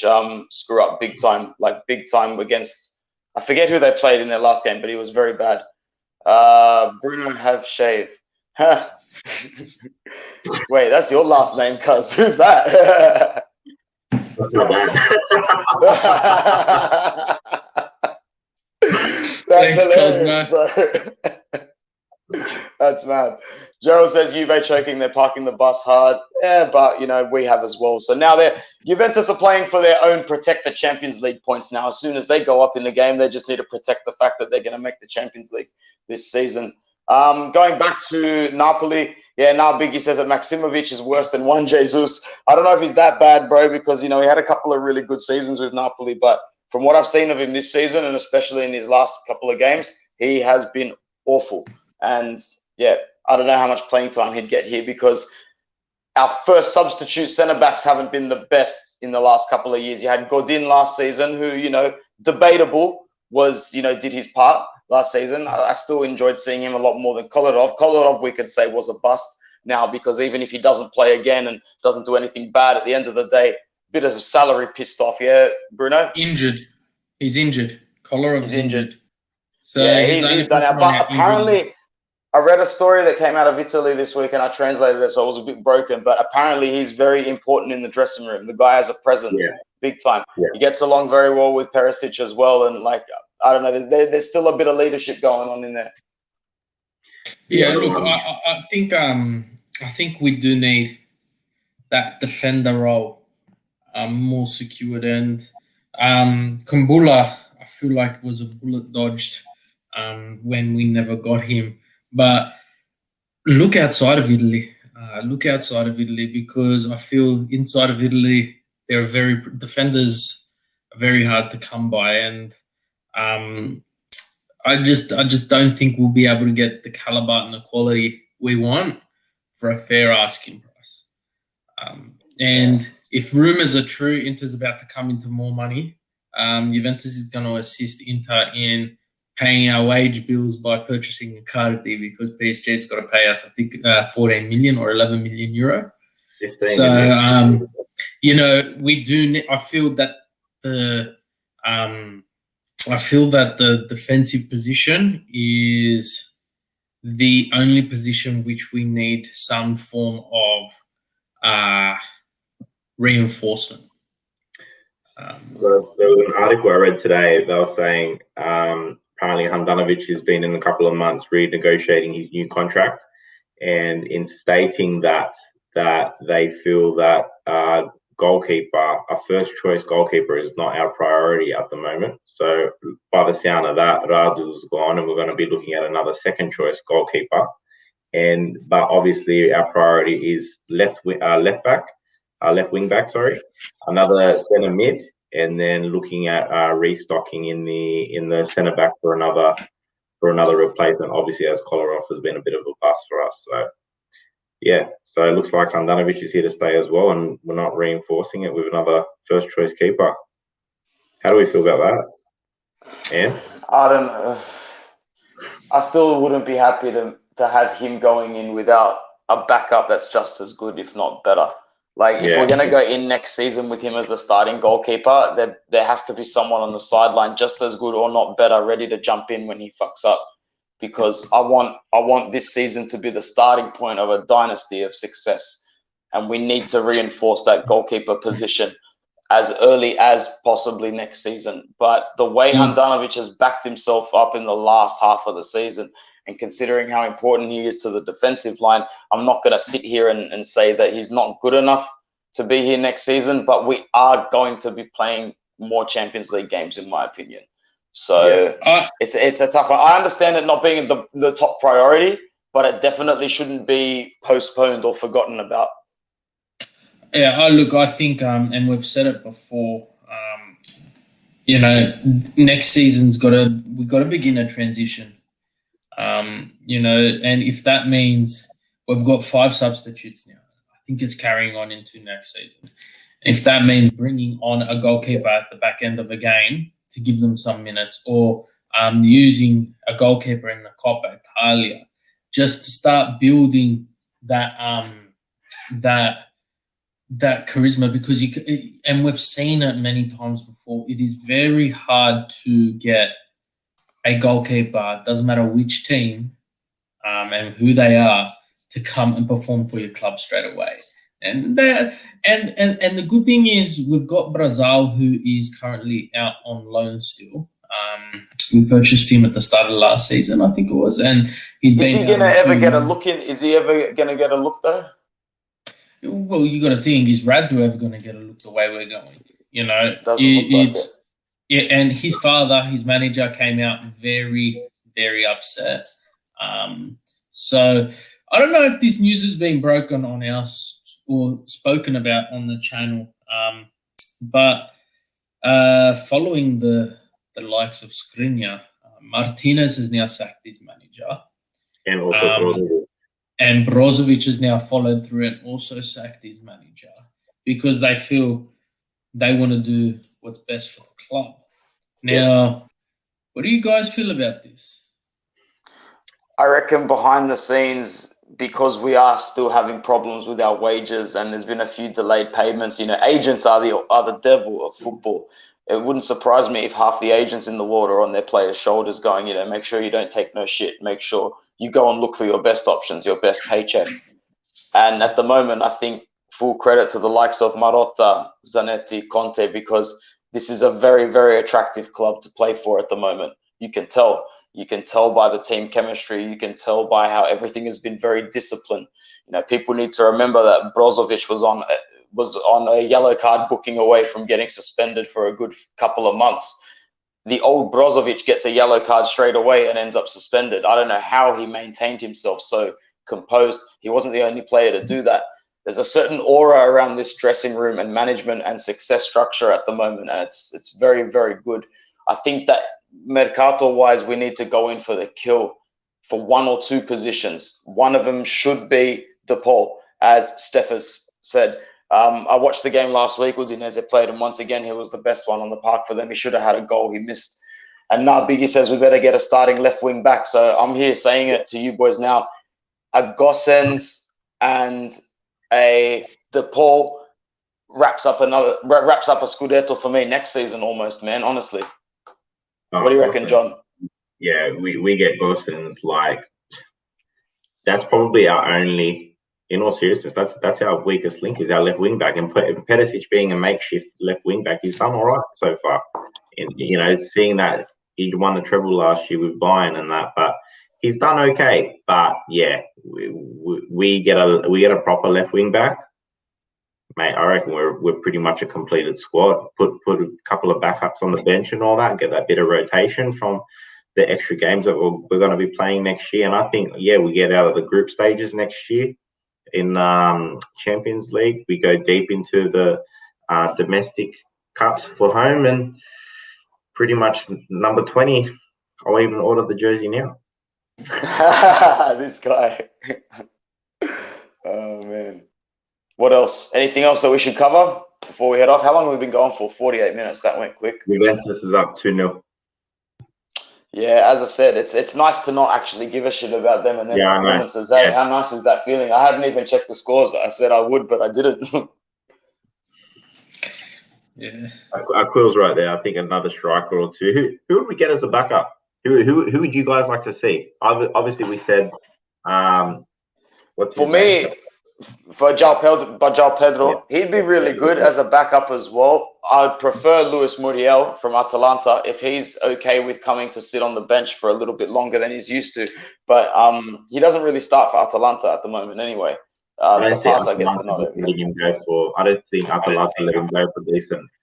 screw up big time against, I forget who they played in their last game, but he was very bad. Bruno have shave. Wait, that's your last name, cuz. Who's that? That's not bad. That's Thanks, hilarious, Cosmo. bro. That's mad. Gerald says Juve choking, they're parking the bus hard. Yeah, but, we have as well. So now Juventus are playing for their own protect the Champions League points now. As soon as they go up in the game, they just need to protect the fact that they're going to make the Champions League this season. Going back to Napoli, now Biggie says that Maximovic is worse than Juan Jesus. I don't know if he's that bad, bro, because, he had a couple of really good seasons with Napoli, but from what I've seen of him this season, and especially in his last couple of games, he has been awful. And, I don't know how much playing time he'd get here because our first substitute centre-backs haven't been the best in the last couple of years. You had Godin last season who, debatable was, did his part last season. I still enjoyed seeing him a lot more than Kolarov. Kolarov, we could say, was a bust now because even if he doesn't play again and doesn't do anything bad, at the end of the day, bit of salary pissed off. Yeah, Bruno? Injured. He's injured. Kolarov's injured. So he's done it. But apparently, I read a story that came out of Italy this week and I translated it, so it was a bit broken. But apparently, he's very important in the dressing room. The guy has a presence, big time. Yeah. He gets along very well with Perisic as well. And, I don't know, there's still a bit of leadership going on in there. Yeah, look, I think we do need that defender role more secured. And Kumbula, I feel like was a bullet dodged when we never got him. But look outside of Italy. Because I feel inside of Italy, defenders are very hard to come by, and I just don't think we'll be able to get the caliber and the quality we want for a fair asking price. And if rumours are true, Inter's about to come into more money. Juventus is going to assist Inter in paying our wage bills by purchasing Icardi because PSG's got to pay us, I think, 14 million or 11 million euro. So, we do. I feel that the defensive position is the only position which we need some form of reinforcement. There was an article I read today. They were saying apparently Handanovic has been in a couple of months renegotiating his new contract, and in stating that they feel that goalkeeper, a first choice goalkeeper, is not our priority at the moment. So by the sound of that, Radu's gone, and we're going to be looking at another second choice goalkeeper. But obviously our priority is left wing back, another centre mid, and then looking at restocking in the centre back for another replacement. Obviously, as Kolarov has been a bit of a bust for us. So it looks like Handanovic is here to stay as well, and we're not reinforcing it with another first choice keeper. How do we feel about that? And I don't know. I still wouldn't be happy to have him going in without a backup that's just as good, if not better. If we're going to go in next season with him as the starting goalkeeper, there has to be someone on the sideline just as good or not better, ready to jump in when he fucks up. Because I want this season to be the starting point of a dynasty of success. And we need to reinforce that goalkeeper position as early as possibly next season. But the way Handanovic has backed himself up in the last half of the season, and considering how important he is to the defensive line, I'm not going to sit here and say that he's not good enough to be here next season, but we are going to be playing more Champions League games, in my opinion. So it's a tough one. I understand it not being the top priority, but it definitely shouldn't be postponed or forgotten about. Yeah, look, I think, and we've said it before, next season's we've got to begin a transition. And if that means we've got 5 substitutes now, I think it's carrying on into next season. If that means bringing on a goalkeeper at the back end of the game to give them some minutes, or using a goalkeeper in the Coppa Italia, just to start building that charisma, because and we've seen it many times before, it is very hard to get a goalkeeper, doesn't matter which team and who they are, to come and perform for your club straight away. And the good thing is we've got Brazil, who is currently out on loan still. We purchased him at the start of last season, I think it was, and he's been. Is he gonna ever get a look in? Is he ever gonna get a look though? Well, you got to think, is Radzu ever going to get a look the way we're going? You know, yeah. And his father, his manager, came out very, very upset. So I don't know if this news has been broken on us or spoken about on the channel, but following the likes of Skriniar, Martinez has now sacked his manager, and also and Brozovic has now followed through and also sacked his manager because they feel they want to do what's best for the club. Now, what do you guys feel about this? I reckon behind the scenes, because we are still having problems with our wages and there's been a few delayed payments, you know, agents are the devil of football. It wouldn't surprise me if half the agents in the world are on their players' shoulders going, you know, make sure you don't take no shit. Make sure you go and look for your best options, your best paycheck. And at the moment, I think full credit to the likes of Marotta, Zanetti, Conte, because this is a very, very attractive club to play for at the moment. You can tell. You can tell by the team chemistry. You can tell by how everything has been very disciplined. You know, people need to remember that Brozovic was on a yellow card booking away from getting suspended for a good couple of months. The old Brozovic gets a yellow card straight away and ends up suspended. I don't know how he maintained himself so composed. He wasn't the only player to do that. There's a certain aura around this dressing room and management and success structure at the moment, and it's very, very good. I think that Mercato-wise, we need to go in for the kill for one or two positions. One of them should be De Paul, as Steffes said. I watched the game last week. Udinese played him once again. He was the best one on the park for them. He should have had a goal. He missed. And now Biggie says we better get a starting left wing back. So I'm here saying it to you boys now. A Gossens and a De Paul wraps up a Scudetto for me next season almost, man, honestly. What do you reckon, John? Yeah, we get Gossens. Like, that's probably our only, in all seriousness, that's our weakest link, is our left wing back. And Perisic being a makeshift left wing back, he's done all right so far. And, you know, seeing that he won the treble last year with Bayern and that, but he's done okay. But yeah, we get a proper left wing back, mate. I reckon we're pretty much a completed squad. Put a couple of backups on the bench and all that, get that bit of rotation from the extra games that we're going to be playing next year. And I think, yeah, we get out of the group stages next year in Champions League. We go deep into the domestic cups for home, and pretty much number 20. I'll even order the jersey now. This guy. Oh man. What else? Anything else that we should cover before we head off? How long have we been going for? 48 minutes. That went quick. Juventus is up 2-0. Yeah, as I said, it's nice to not actually give a shit about them and their performances. Hey, how nice is that feeling? I haven't even checked the scores. I said I would, but I didn't. Yeah. Aquil's right there. I think another striker or two. Who would we get as a backup? Who would you guys like to see? Obviously, we said for me, for João Pedro, he'd be really good as a backup as well. I'd prefer Luis Muriel from Atalanta if he's okay with coming to sit on the bench for a little bit longer than he's used to. But he doesn't really start for Atalanta at the moment anyway. I don't think Atalanta let him go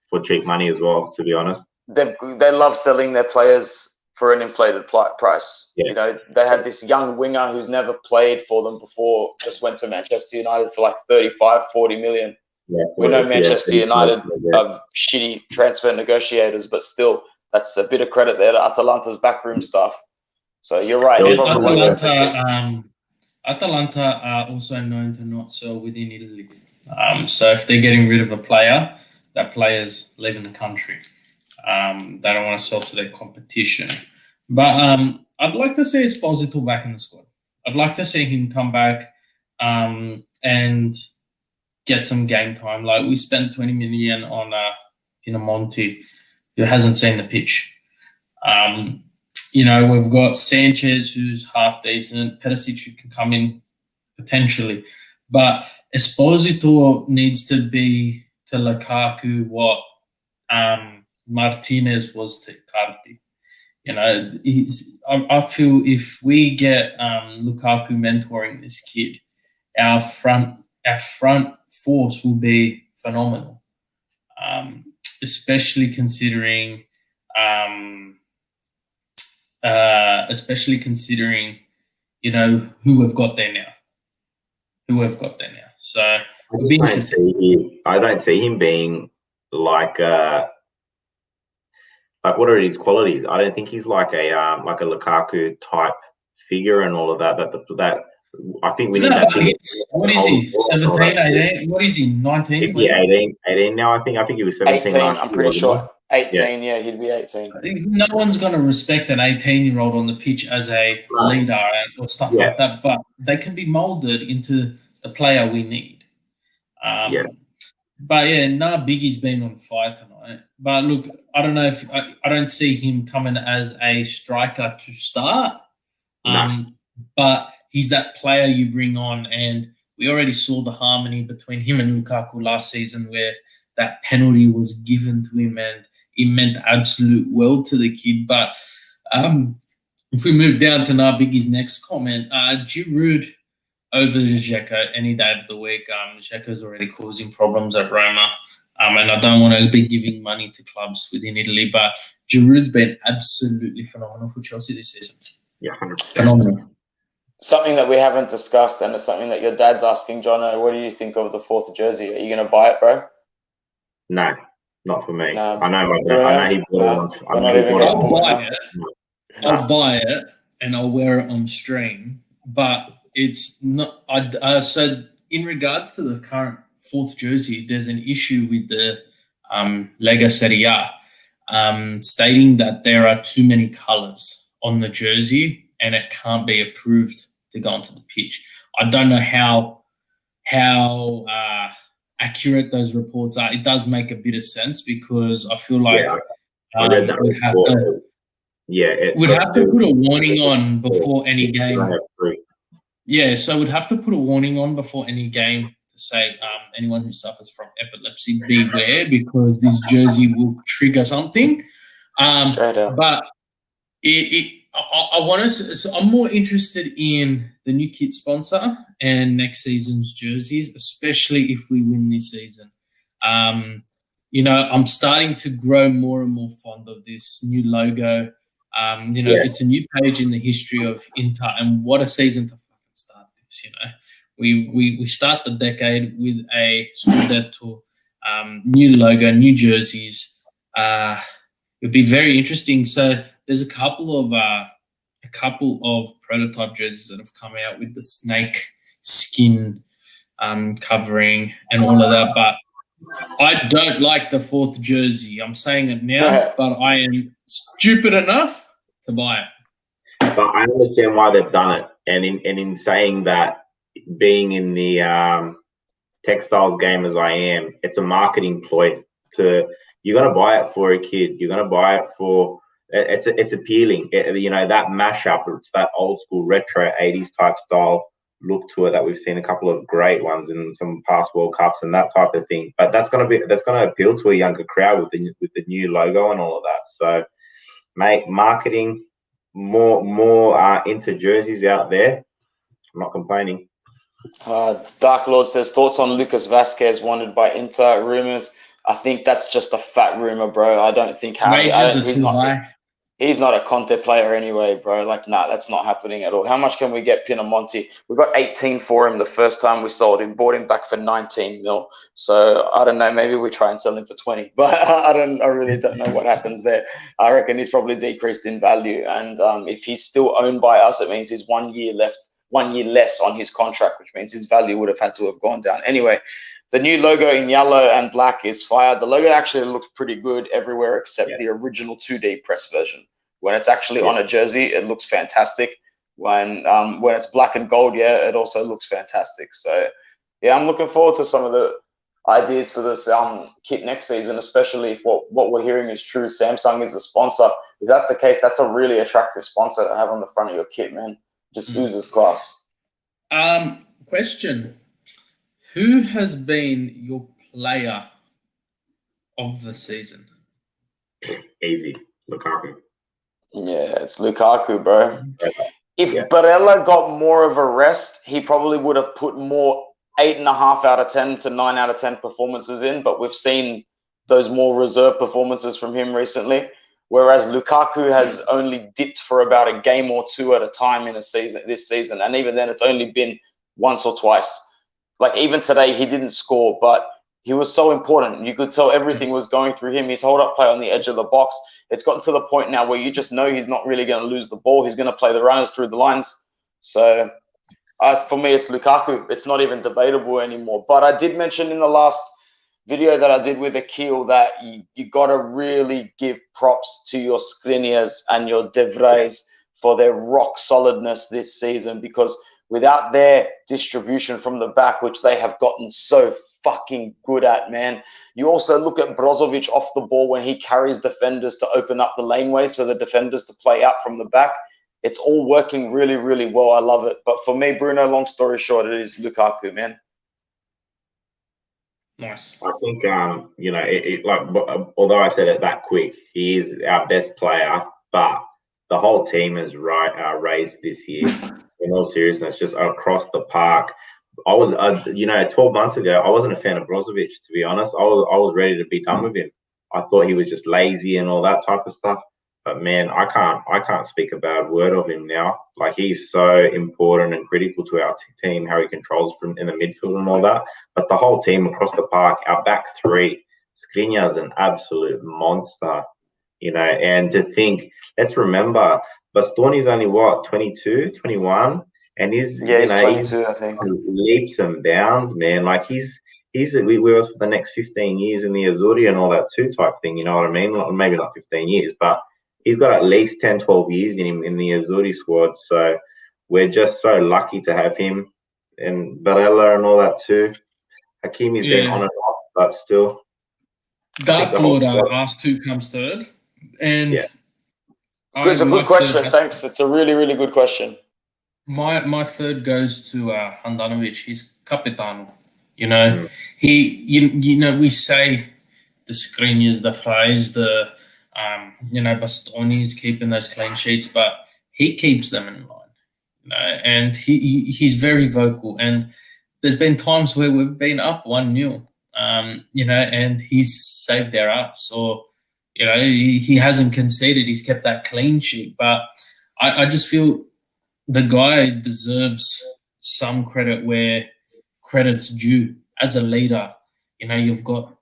for cheap money as well, to be honest. They love selling their players for an inflated price. Yeah. You know, they had this young winger who's never played for them before, just went to Manchester United for like 35, 40 million. Yeah, we know Manchester United are shitty transfer negotiators, but still, that's a bit of credit there to Atalanta's backroom staff. So you're right. Atalanta are also known to not sell within Italy. So if they're getting rid of a player, that player's leaving the country. They don't want to sell to their competition. But I'd like to see Esposito back in the squad. I'd like to see him come back and get some game time. Like, we spent 20 million on Pinamonti, who hasn't seen the pitch. You know, we've got Sanchez, who's half decent. Perisic, who can come in potentially. But Esposito needs to be to Lukaku what Martinez was to Icardi. You know, I feel if we get Lukaku mentoring this kid, our front force will be phenomenal. Especially considering, you know, who we've got there now. So it'll be interesting. I don't see him being like what are his qualities? I don't think he's like a Lukaku type figure and all of that. That I think we need that. What is he? 17, 18? What is he? 19? 20? 18 now. I think he was 17. 18. I'm pretty sure. 18. Yeah, he'd be 18. No one's going to respect an 18-year-old on the pitch as a leader or stuff like that. But they can be molded into the player we need. But yeah, Biggie's been on fire tonight. But look, I don't know if I don't see him coming as a striker to start. But he's that player you bring on, and we already saw the harmony between him and Lukaku last season, where that penalty was given to him, and it meant absolute well to the kid. But if we move down to Biggie's next comment, Giroud over to Dzeko any day of the week. Dzeko's already causing problems at Roma. And I don't want to be giving money to clubs within Italy, but Giroud's been absolutely phenomenal for Chelsea this season. Yeah, 100%. Phenomenal. Something that we haven't discussed, and it's something that your dad's asking, Jono, what do you think of the 4th jersey? Are you going to buy it, bro? No, not for me. No. I know he bought it. I'll buy it and I'll wear it on stream, but it's not. So in regards to the current 4th jersey, there's an issue with the Lega Serie A, stating that there are too many colours on the jersey and it can't be approved to go onto the pitch. I don't know how accurate those reports are. It does make a bit of sense because I feel like we'd have to put a warning on before any game. Yeah, so we'd have to put a warning on before any game to say anyone who suffers from epilepsy, beware, because this jersey will trigger something. But I want to. So I'm more interested in the new kit sponsor and next season's jerseys, especially if we win this season. You know, I'm starting to grow more and more fond of this new logo. It's a new page in the history of Inter, and what a season to fucking start this. You know, we start the decade with a Scudetto, new logo, new jerseys. It'd be very interesting. So there's a couple of prototype jerseys that have come out with the snake skin covering and all of that, but I don't like the 4th jersey. I'm saying it now, but I am stupid enough to buy it. But I understand why they've done it, and in saying that, being in the textiles game as I am, it's a marketing ploy. You're gonna buy it for a kid. You're gonna buy it for. It's appealing. That mashup. It's that old school retro 80s type style look to it that we've seen a couple of great ones in some past World Cups and that type of thing. But that's gonna appeal to a younger crowd with the new logo and all of that. So, make marketing more into jerseys out there. I'm not complaining. Dark Lord says thoughts on Lucas Vasquez wanted by Inter rumors. I think that's just a fat rumor, bro. I don't think he's not a Conte player anyway, bro. Like, nah, that's not happening at all. How much can we get Pinamonti? We got 18 for him the first time we sold him, bought him back for 19 mil. So I don't know, maybe we try and sell him for 20, but I really don't know what happens there. I reckon he's probably decreased in value. And if he's still owned by us, it means he's 1 year less on his contract, which means his value would have had to have gone down. Anyway, the new logo in yellow and black is fire. The logo actually looks pretty good everywhere except the original 2D press version. When it's actually on a jersey, it looks fantastic. When it's black and gold, it also looks fantastic. So, yeah, I'm looking forward to some of the ideas for this kit next season, especially if what we're hearing is true. Samsung is the sponsor. If that's the case, that's a really attractive sponsor to have on the front of your kit, man. Just oozes class. Question: who has been your player of the season? Easy, Lukaku. Yeah, it's Lukaku, bro. If Yeah. Barella got more of a rest, he probably would have put more 8.5 out of 10 to 9 out of 10 performances in. But we've seen those more reserve performances from him recently. Whereas Lukaku has only dipped for about a game or two at a time in a season this season, and even then, it's only been once or twice. Like even today, he didn't score, but he was so important. You could tell everything was going through him. His hold-up play on the edge of the box. It's gotten to the point now where you just know he's not really going to lose the ball. He's going to play the runners through the lines. So for me, it's Lukaku. It's not even debatable anymore. But I did mention in the last video that I did with Akil that you got to really give props to your Skriniars and your De Vries for their rock solidness this season, because without their distribution from the back, which they have gotten so fucking good at, man. You also look at Brozovic off the ball when he carries defenders to open up the laneways for the defenders to play out from the back. It's all working really, really well. I love it. But for me, Bruno, long story short, it is Lukaku, man. Nice. I think, although I said it that quick, he is our best player, but the whole team is raised this year. In all seriousness, just across the park. I was, 12 months ago, I wasn't a fan of Brozovic, to be honest. I was ready to be done with him. I thought he was just lazy and all that type of stuff. But man, I can't speak a bad word of him now. Like, he's so important and critical to our team, how he controls from in the midfield and all that. But the whole team across the park, our back three, Skriniar's an absolute monster, and to think, let's remember, Bastoni's only what, 22, 21? And he's 22, I think. Leaps and bounds, man. Like we were for the next 15 years in the Azzurri and all that too type thing, you know what I mean? Maybe not 15 years, but he's got at least 10, 12 years in him in the Azzurri squad. So we're just so lucky to have him, and Barella and all that too. Hakimi's been on and off, but still. Dark Lord asked who comes third. And it's a good question. Thanks. It's a really, really good question. My third goes to Handanovic. He's Capitano. We say the Skriniars, the Fries, the Bastoni's keeping those clean sheets, but he keeps them in line. And he's very vocal. And there's been times where we've been up 1-0, and he's saved their ass, or he hasn't conceded. He's kept that clean sheet. But I just feel the guy deserves some credit where credit's due. As a leader, you've got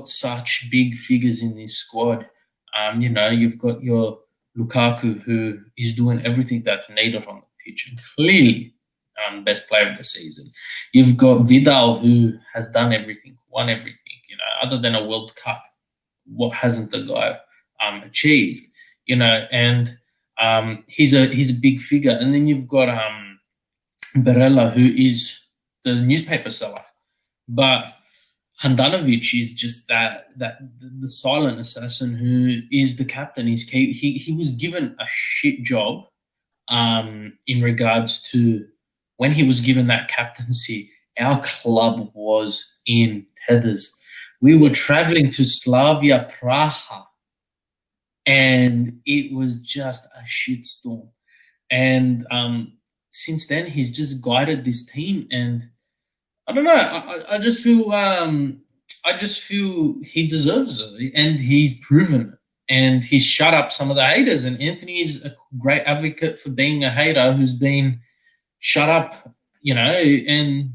such big figures in this squad. You've got your Lukaku, who is doing everything that's needed on the pitch, and clearly best player of the season. You've got Vidal, who has done everything, won everything. Other than a World Cup, what hasn't the guy achieved? And he's a big figure. And then you've got Barella, who is the newspaper seller, but Handanovic is just the silent assassin who is the captain. He was given a shit job in regards to when he was given that captaincy. Our club was in tethers. We were traveling to Slavia Praha, and it was just a shitstorm. And since then, he's just guided this team, and I don't know. I just feel he deserves it, and he's proven it. And he's shut up some of the haters. And Anthony is a great advocate for being a hater who's been shut up, and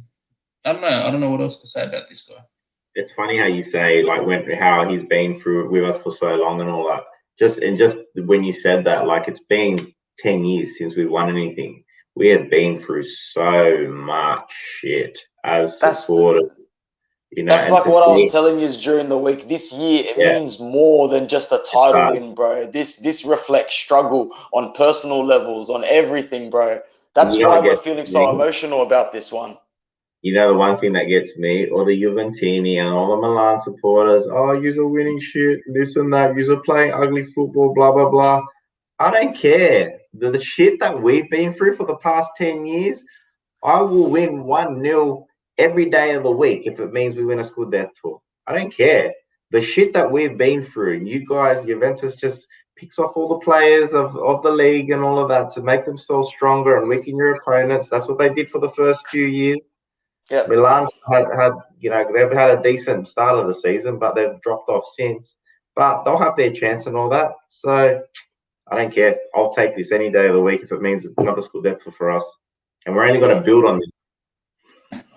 I don't know what else to say about this guy. It's funny how you say how he's been through with us for so long and all that. Just when you said that, like, it's been 10 years since we've won anything. We have been through so much shit as supporters. That's like what I was telling you during the week. This year, it means more than just a title win, bro. This reflects struggle on personal levels, on everything, bro. That's why we're feeling so emotional about this one. The one thing that gets me, all the Juventini and all the Milan supporters, you're winning shit, this and that, you're playing ugly football, blah, blah, blah. I don't care. The shit that we've been through for the past 10 years, I will win 1-0 every day of the week if it means we win a Scudetto. I don't care. The shit that we've been through, you guys, Juventus just picks off all the players of the league and all of that to make themselves stronger and weaken your opponents. That's what they did for the first few years. Yeah. Milan had they've had a decent start of the season, but they've dropped off since. But they'll have their chance and all that. So I don't care. I'll take this any day of the week if it means it's another Scudetto for us. And we're only going to build on this.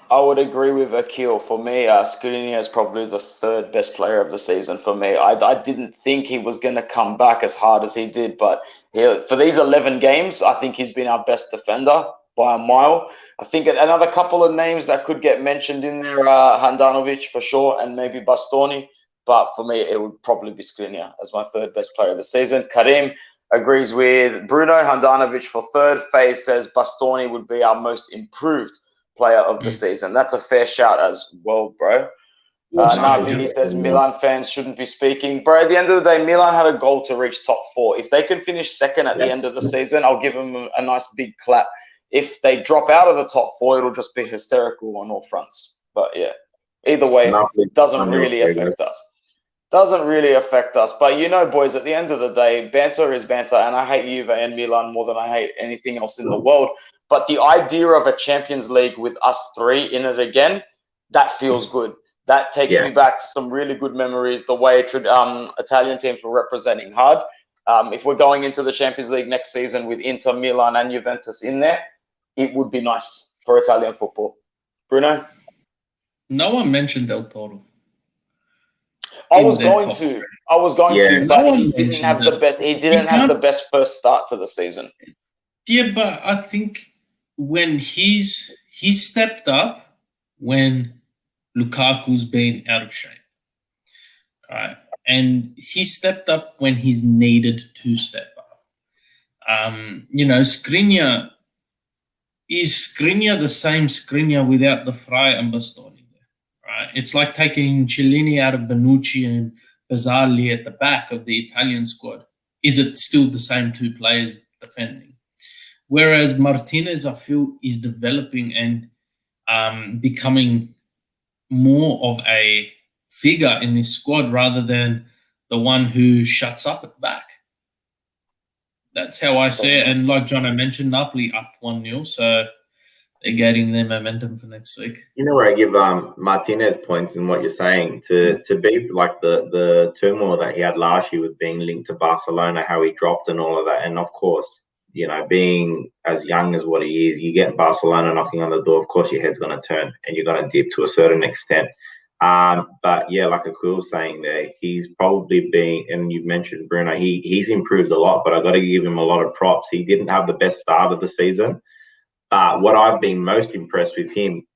I would agree with Akil. For me, Skriniar is probably the third best player of the season for me. I didn't think he was going to come back as hard as he did, but for these 11 games, I think he's been our best defender by a mile. I think another couple of names that could get mentioned in there are Handanovic for sure, and maybe Bastoni. But for me, it would probably be Skriniar as my third best player of the season. Karim agrees with Bruno. Handanovic for third. Faye says Bastoni would be our most improved player of the season. That's a fair shout as well, bro. Navini says Milan fans shouldn't be speaking. Bro, at the end of the day, Milan had a goal to reach top 4. If they can finish second at the end of the season, I'll give them a nice big clap. If they drop out of the top 4, it'll just be hysterical on all fronts. But yeah, either way, it doesn't really affect us. Doesn't really affect us. But you know, boys, at the end of the day, banter is banter, and I hate Juve and Milan more than I hate anything else in the world. But the idea of a Champions League with us 3 in it again, that feels good. That takes me back to some really good memories, the way Italian teams were representing hard. If we're going into the Champions League next season with Inter, Milan, and Juventus in there, it would be nice for Italian football. Bruno? No one mentioned Del Toro. I was going to, but he didn't have the best. He didn't have the best first start to the season. Yeah, but I think when he stepped up when Lukaku's been out of shape, right? And he stepped up when he's needed to step up. Skriniar, is Skriniar the same Skriniar without the Frey and Bastoni there, right? It's like taking Cellini out of Bonucci and Bazzali at the back of the Italian squad. Is it still the same 2 players defending? Whereas Martinez, I feel, is developing and becoming more of a figure in this squad rather than the one who shuts up at the back. That's how I see it. And like Jono mentioned, Napoli up 1-0, so they're getting their momentum for next week. You know where I give Martinez points in what you're saying, to be like the turmoil that he had last year with being linked to Barcelona, how he dropped and all of that. And of course, being as young as what he is, you get Barcelona knocking on the door, of course your head's going to turn and you're going to dip to a certain extent. But yeah, like Akil was saying there, he's probably been, and you've mentioned Bruno, he's improved a lot, but I've got to give him a lot of props. He didn't have the best start of the season. What I've been most impressed with him,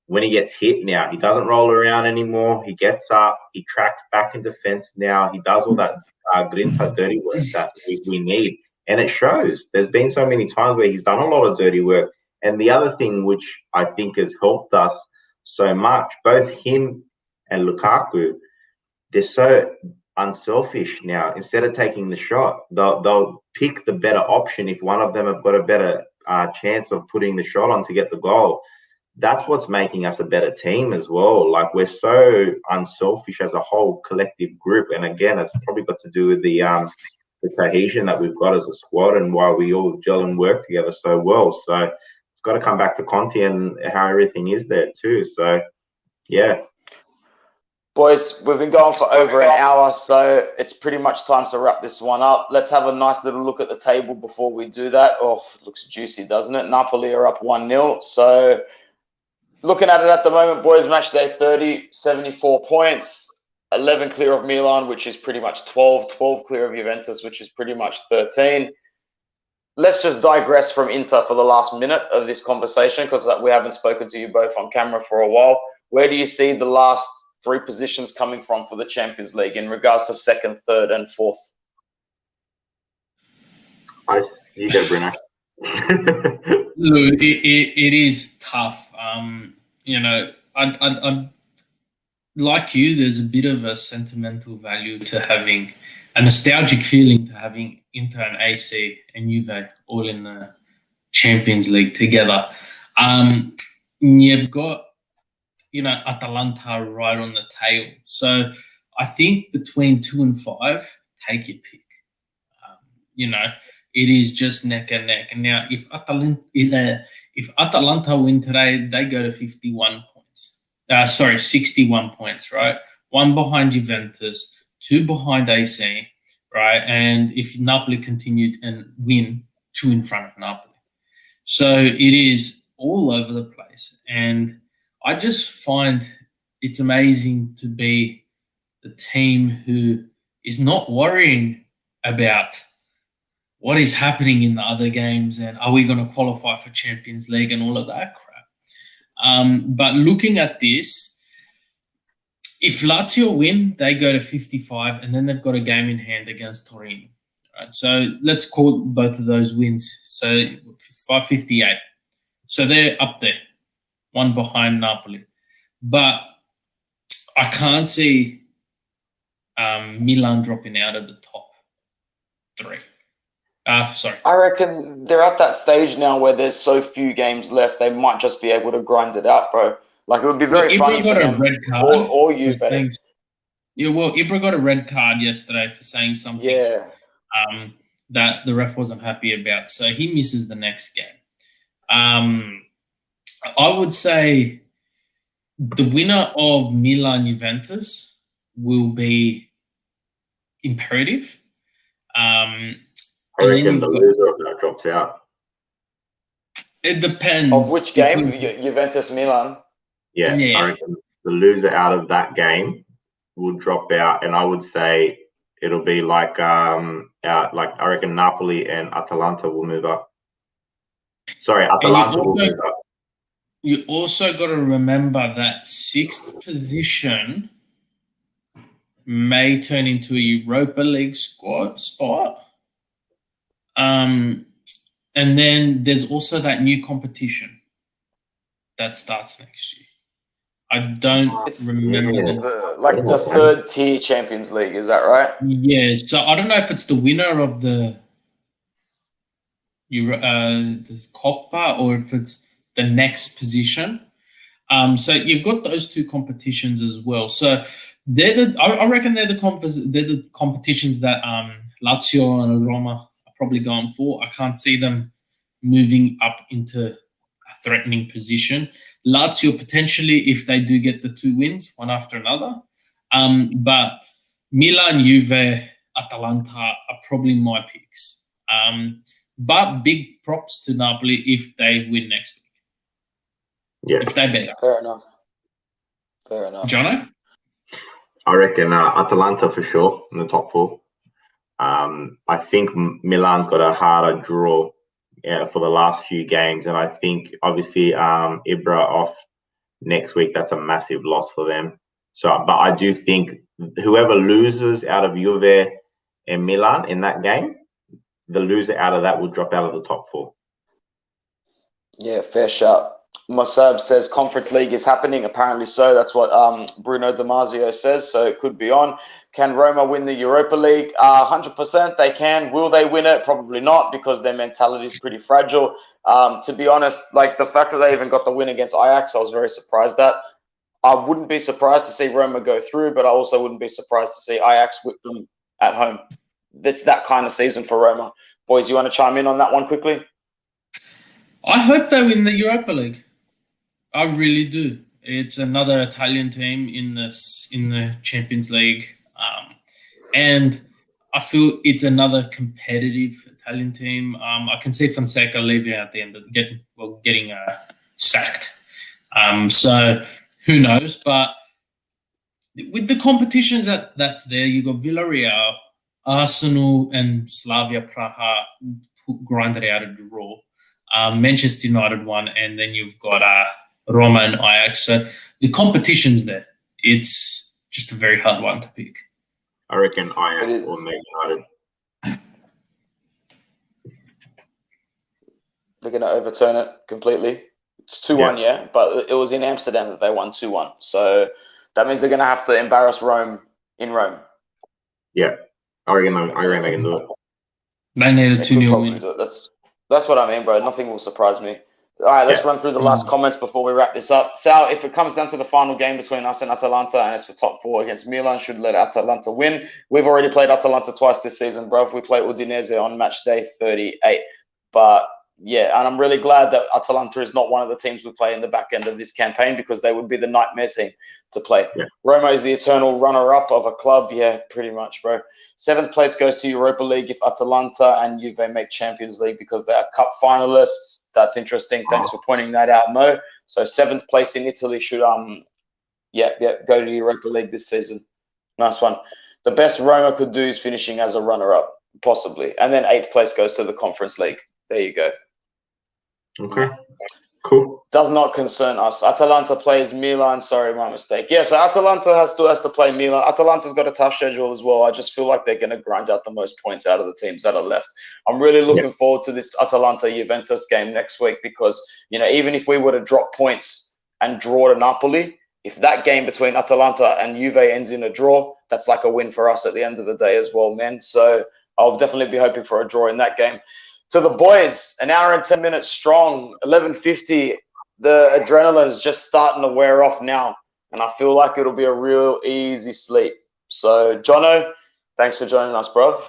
when he gets hit now, he doesn't roll around anymore. He gets up, he tracks back in defense now. He does all that grinta dirty work that we need. And it shows. There's been so many times where he's done a lot of dirty work. And the other thing which I think has helped us so much, both him and Lukaku, they're so unselfish now. Instead of taking the shot, they'll pick the better option if one of them have got a better chance of putting the shot on to get the goal. That's what's making us a better team as well. Like, we're so unselfish as a whole collective group. And again, it's probably got to do with the cohesion that we've got as a squad and why we all gel and work together so well. So it's got to come back to Conte and how everything is there too. So yeah. Boys, we've been going for over an hour, so it's pretty much time to wrap this one up. Let's have a nice little look at the table before we do that. Oh, it looks juicy, doesn't it? Napoli are up 1-0. So looking at it at the moment, boys, match day 30, 74 points. 11 clear of Milan, which is pretty much 12 clear of Juventus, which is pretty much 13. Let's just digress from Inter for the last minute of this conversation, because we haven't spoken to you both on camera for a while. Where do you see the last 3 positions coming from for the Champions League in regards to 2nd, 3rd, and 4th? You go, Bruno. Look, it is tough. I like you, there's a bit of a sentimental value to having a nostalgic feeling to having Inter and AC and Juve all in the Champions League together. You've got, Atalanta right on the tail. So I think between 2 and 5, take your pick. It is just neck and neck. And now, if Atalanta win today, they go to 51 points. 61 points, right? 1 behind Juventus, 2 behind AC, right? And if Napoli continued and win, 2 in front of Napoli. So it is all over the place. And I just find it's amazing to be the team who is not worrying about what is happening in the other games and are we going to qualify for Champions League and all of that crap. But looking at this, if Lazio win, they go to 55 and then they've got a game in hand against Torino. Right? So let's call both of those wins. So 558. So they're up there, 1 behind Napoli. But I can't see Milan dropping out of the top 3. Sorry. I reckon they're at that stage now where there's so few games left, they might just be able to grind it out, bro. Like, it would be very funny for them. Red card or you, yeah, well, Ibra got a red card yesterday for saying something that the ref wasn't happy about, so he misses the next game. I would say the winner of Milan-Juventus will be imperative. I reckon the loser of that drops out. It depends. Of which game? Juventus-Milan? Yeah, I reckon the loser out of that game will drop out, and I would say it'll be like I reckon Napoli and Atalanta will move up. Sorry, Atalanta will move up. You also got to remember that 6th position may turn into a Europa League spot. And then there's also that new competition that starts next year. I don't remember. The 3rd tier Champions League, is that right? Yeah, so I don't know if it's the winner of the Coppa or if it's the next position. So you've got those 2 competitions as well. So I reckon they're the competitions that Lazio and Roma are probably going for. I can't see them moving up into a threatening position. Lazio potentially, if they do get the 2 wins, one after another. But Milan, Juve, Atalanta are probably my picks. But big props to Napoli if they win next week. Yeah. If they beat. Fair enough. Jono? I reckon Atalanta for sure in the top 4. I think Milan's got a harder draw for the last few games, and I think obviously Ibra off next week, that's a massive loss for them. So, but I do think whoever loses out of Juve and Milan in that game, the loser out of that will drop out of the top 4. Yeah, fair shot. Mossab says Conference League is happening. Apparently so. That's what Bruno Damasio says. So it could be on. Can Roma win the Europa League? 100% they can. Will they win it? Probably not, because their mentality is pretty fragile. To be honest, like the fact that they even got the win against Ajax, I was very surprised at. I wouldn't be surprised to see Roma go through, but I also wouldn't be surprised to see Ajax whip them at home. It's that kind of season for Roma. Boys, you want to chime in on that one quickly? I hope they win the Europa League. I really do. It's another Italian team in the Champions League, and I feel it's another competitive Italian team. I can see Fonseca leaving at the end of getting sacked. So who knows? But with the competitions that's there, you got Villarreal, Arsenal, and Slavia Praha grinded out a draw. Manchester United won, and then you've got Roma and Ajax. So the competition's there. It's just a very hard one to pick. I reckon Ajax or Man United. They're going to overturn it completely. It's 2-1, yeah, but it was in Amsterdam that they won 2-1. So that means they're going to have to embarrass Rome in Rome. Yeah, I reckon they can do it. They need a 2-0 win. That's what I mean, bro. Nothing will surprise me. All right, let's run through the last comments before we wrap this up. Sal, if it comes down to the final game between us and Atalanta and it's for top 4 against Milan, should let Atalanta win. We've already played Atalanta twice this season, bro. We play Udinese on match day 38. But yeah, and I'm really glad that Atalanta is not one of the teams we play in the back end of this campaign, because they would be the nightmare team to play. Yeah. Roma is the eternal runner-up of a club. Yeah, pretty much, bro. 7th place goes to Europa League if Atalanta and Juve make Champions League, because they are cup finalists. That's interesting. Thanks for pointing that out, Mo. So 7th place in Italy should go to Europa League this season. Nice one. The best Roma could do is finishing as a runner-up, possibly, and then 8th place goes to the Conference League. There you go. Okay. Cool. Does not concern us. Atalanta plays Milan. Sorry, my mistake. Yeah, so Atalanta still has to play Milan. Atalanta's got a tough schedule as well. I just feel like they're going to grind out the most points out of the teams that are left. I'm really looking forward to this Atalanta-Juventus game next week, because, you know, even if we were to drop points and draw to Napoli, if that game between Atalanta and Juve ends in a draw, that's like a win for us at the end of the day as well, man. So I'll definitely be hoping for a draw in that game. To the boys, an hour and 10 minutes strong, 11:50. The adrenaline's just starting to wear off now, and I feel like it'll be a real easy sleep. So, Jono, thanks for joining us, bro.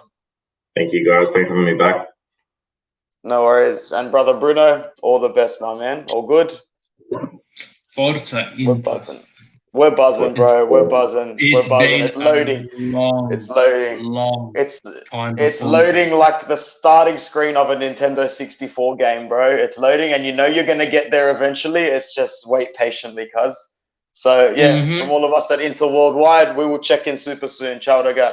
Thank you, guys. Thanks for having me back. No worries. And brother Bruno, all the best, my man. All good? Forza. We're buzzing. We're buzzing, bro. We're buzzing. We're buzzing. It's loading. It's loading. It's loading like the starting screen of a Nintendo 64 game, bro. It's loading, and you know you're going to get there eventually. It's just wait patiently, cuz. So, yeah, from all of us at Inter Worldwide, we will check in super soon. Ciao, Daga.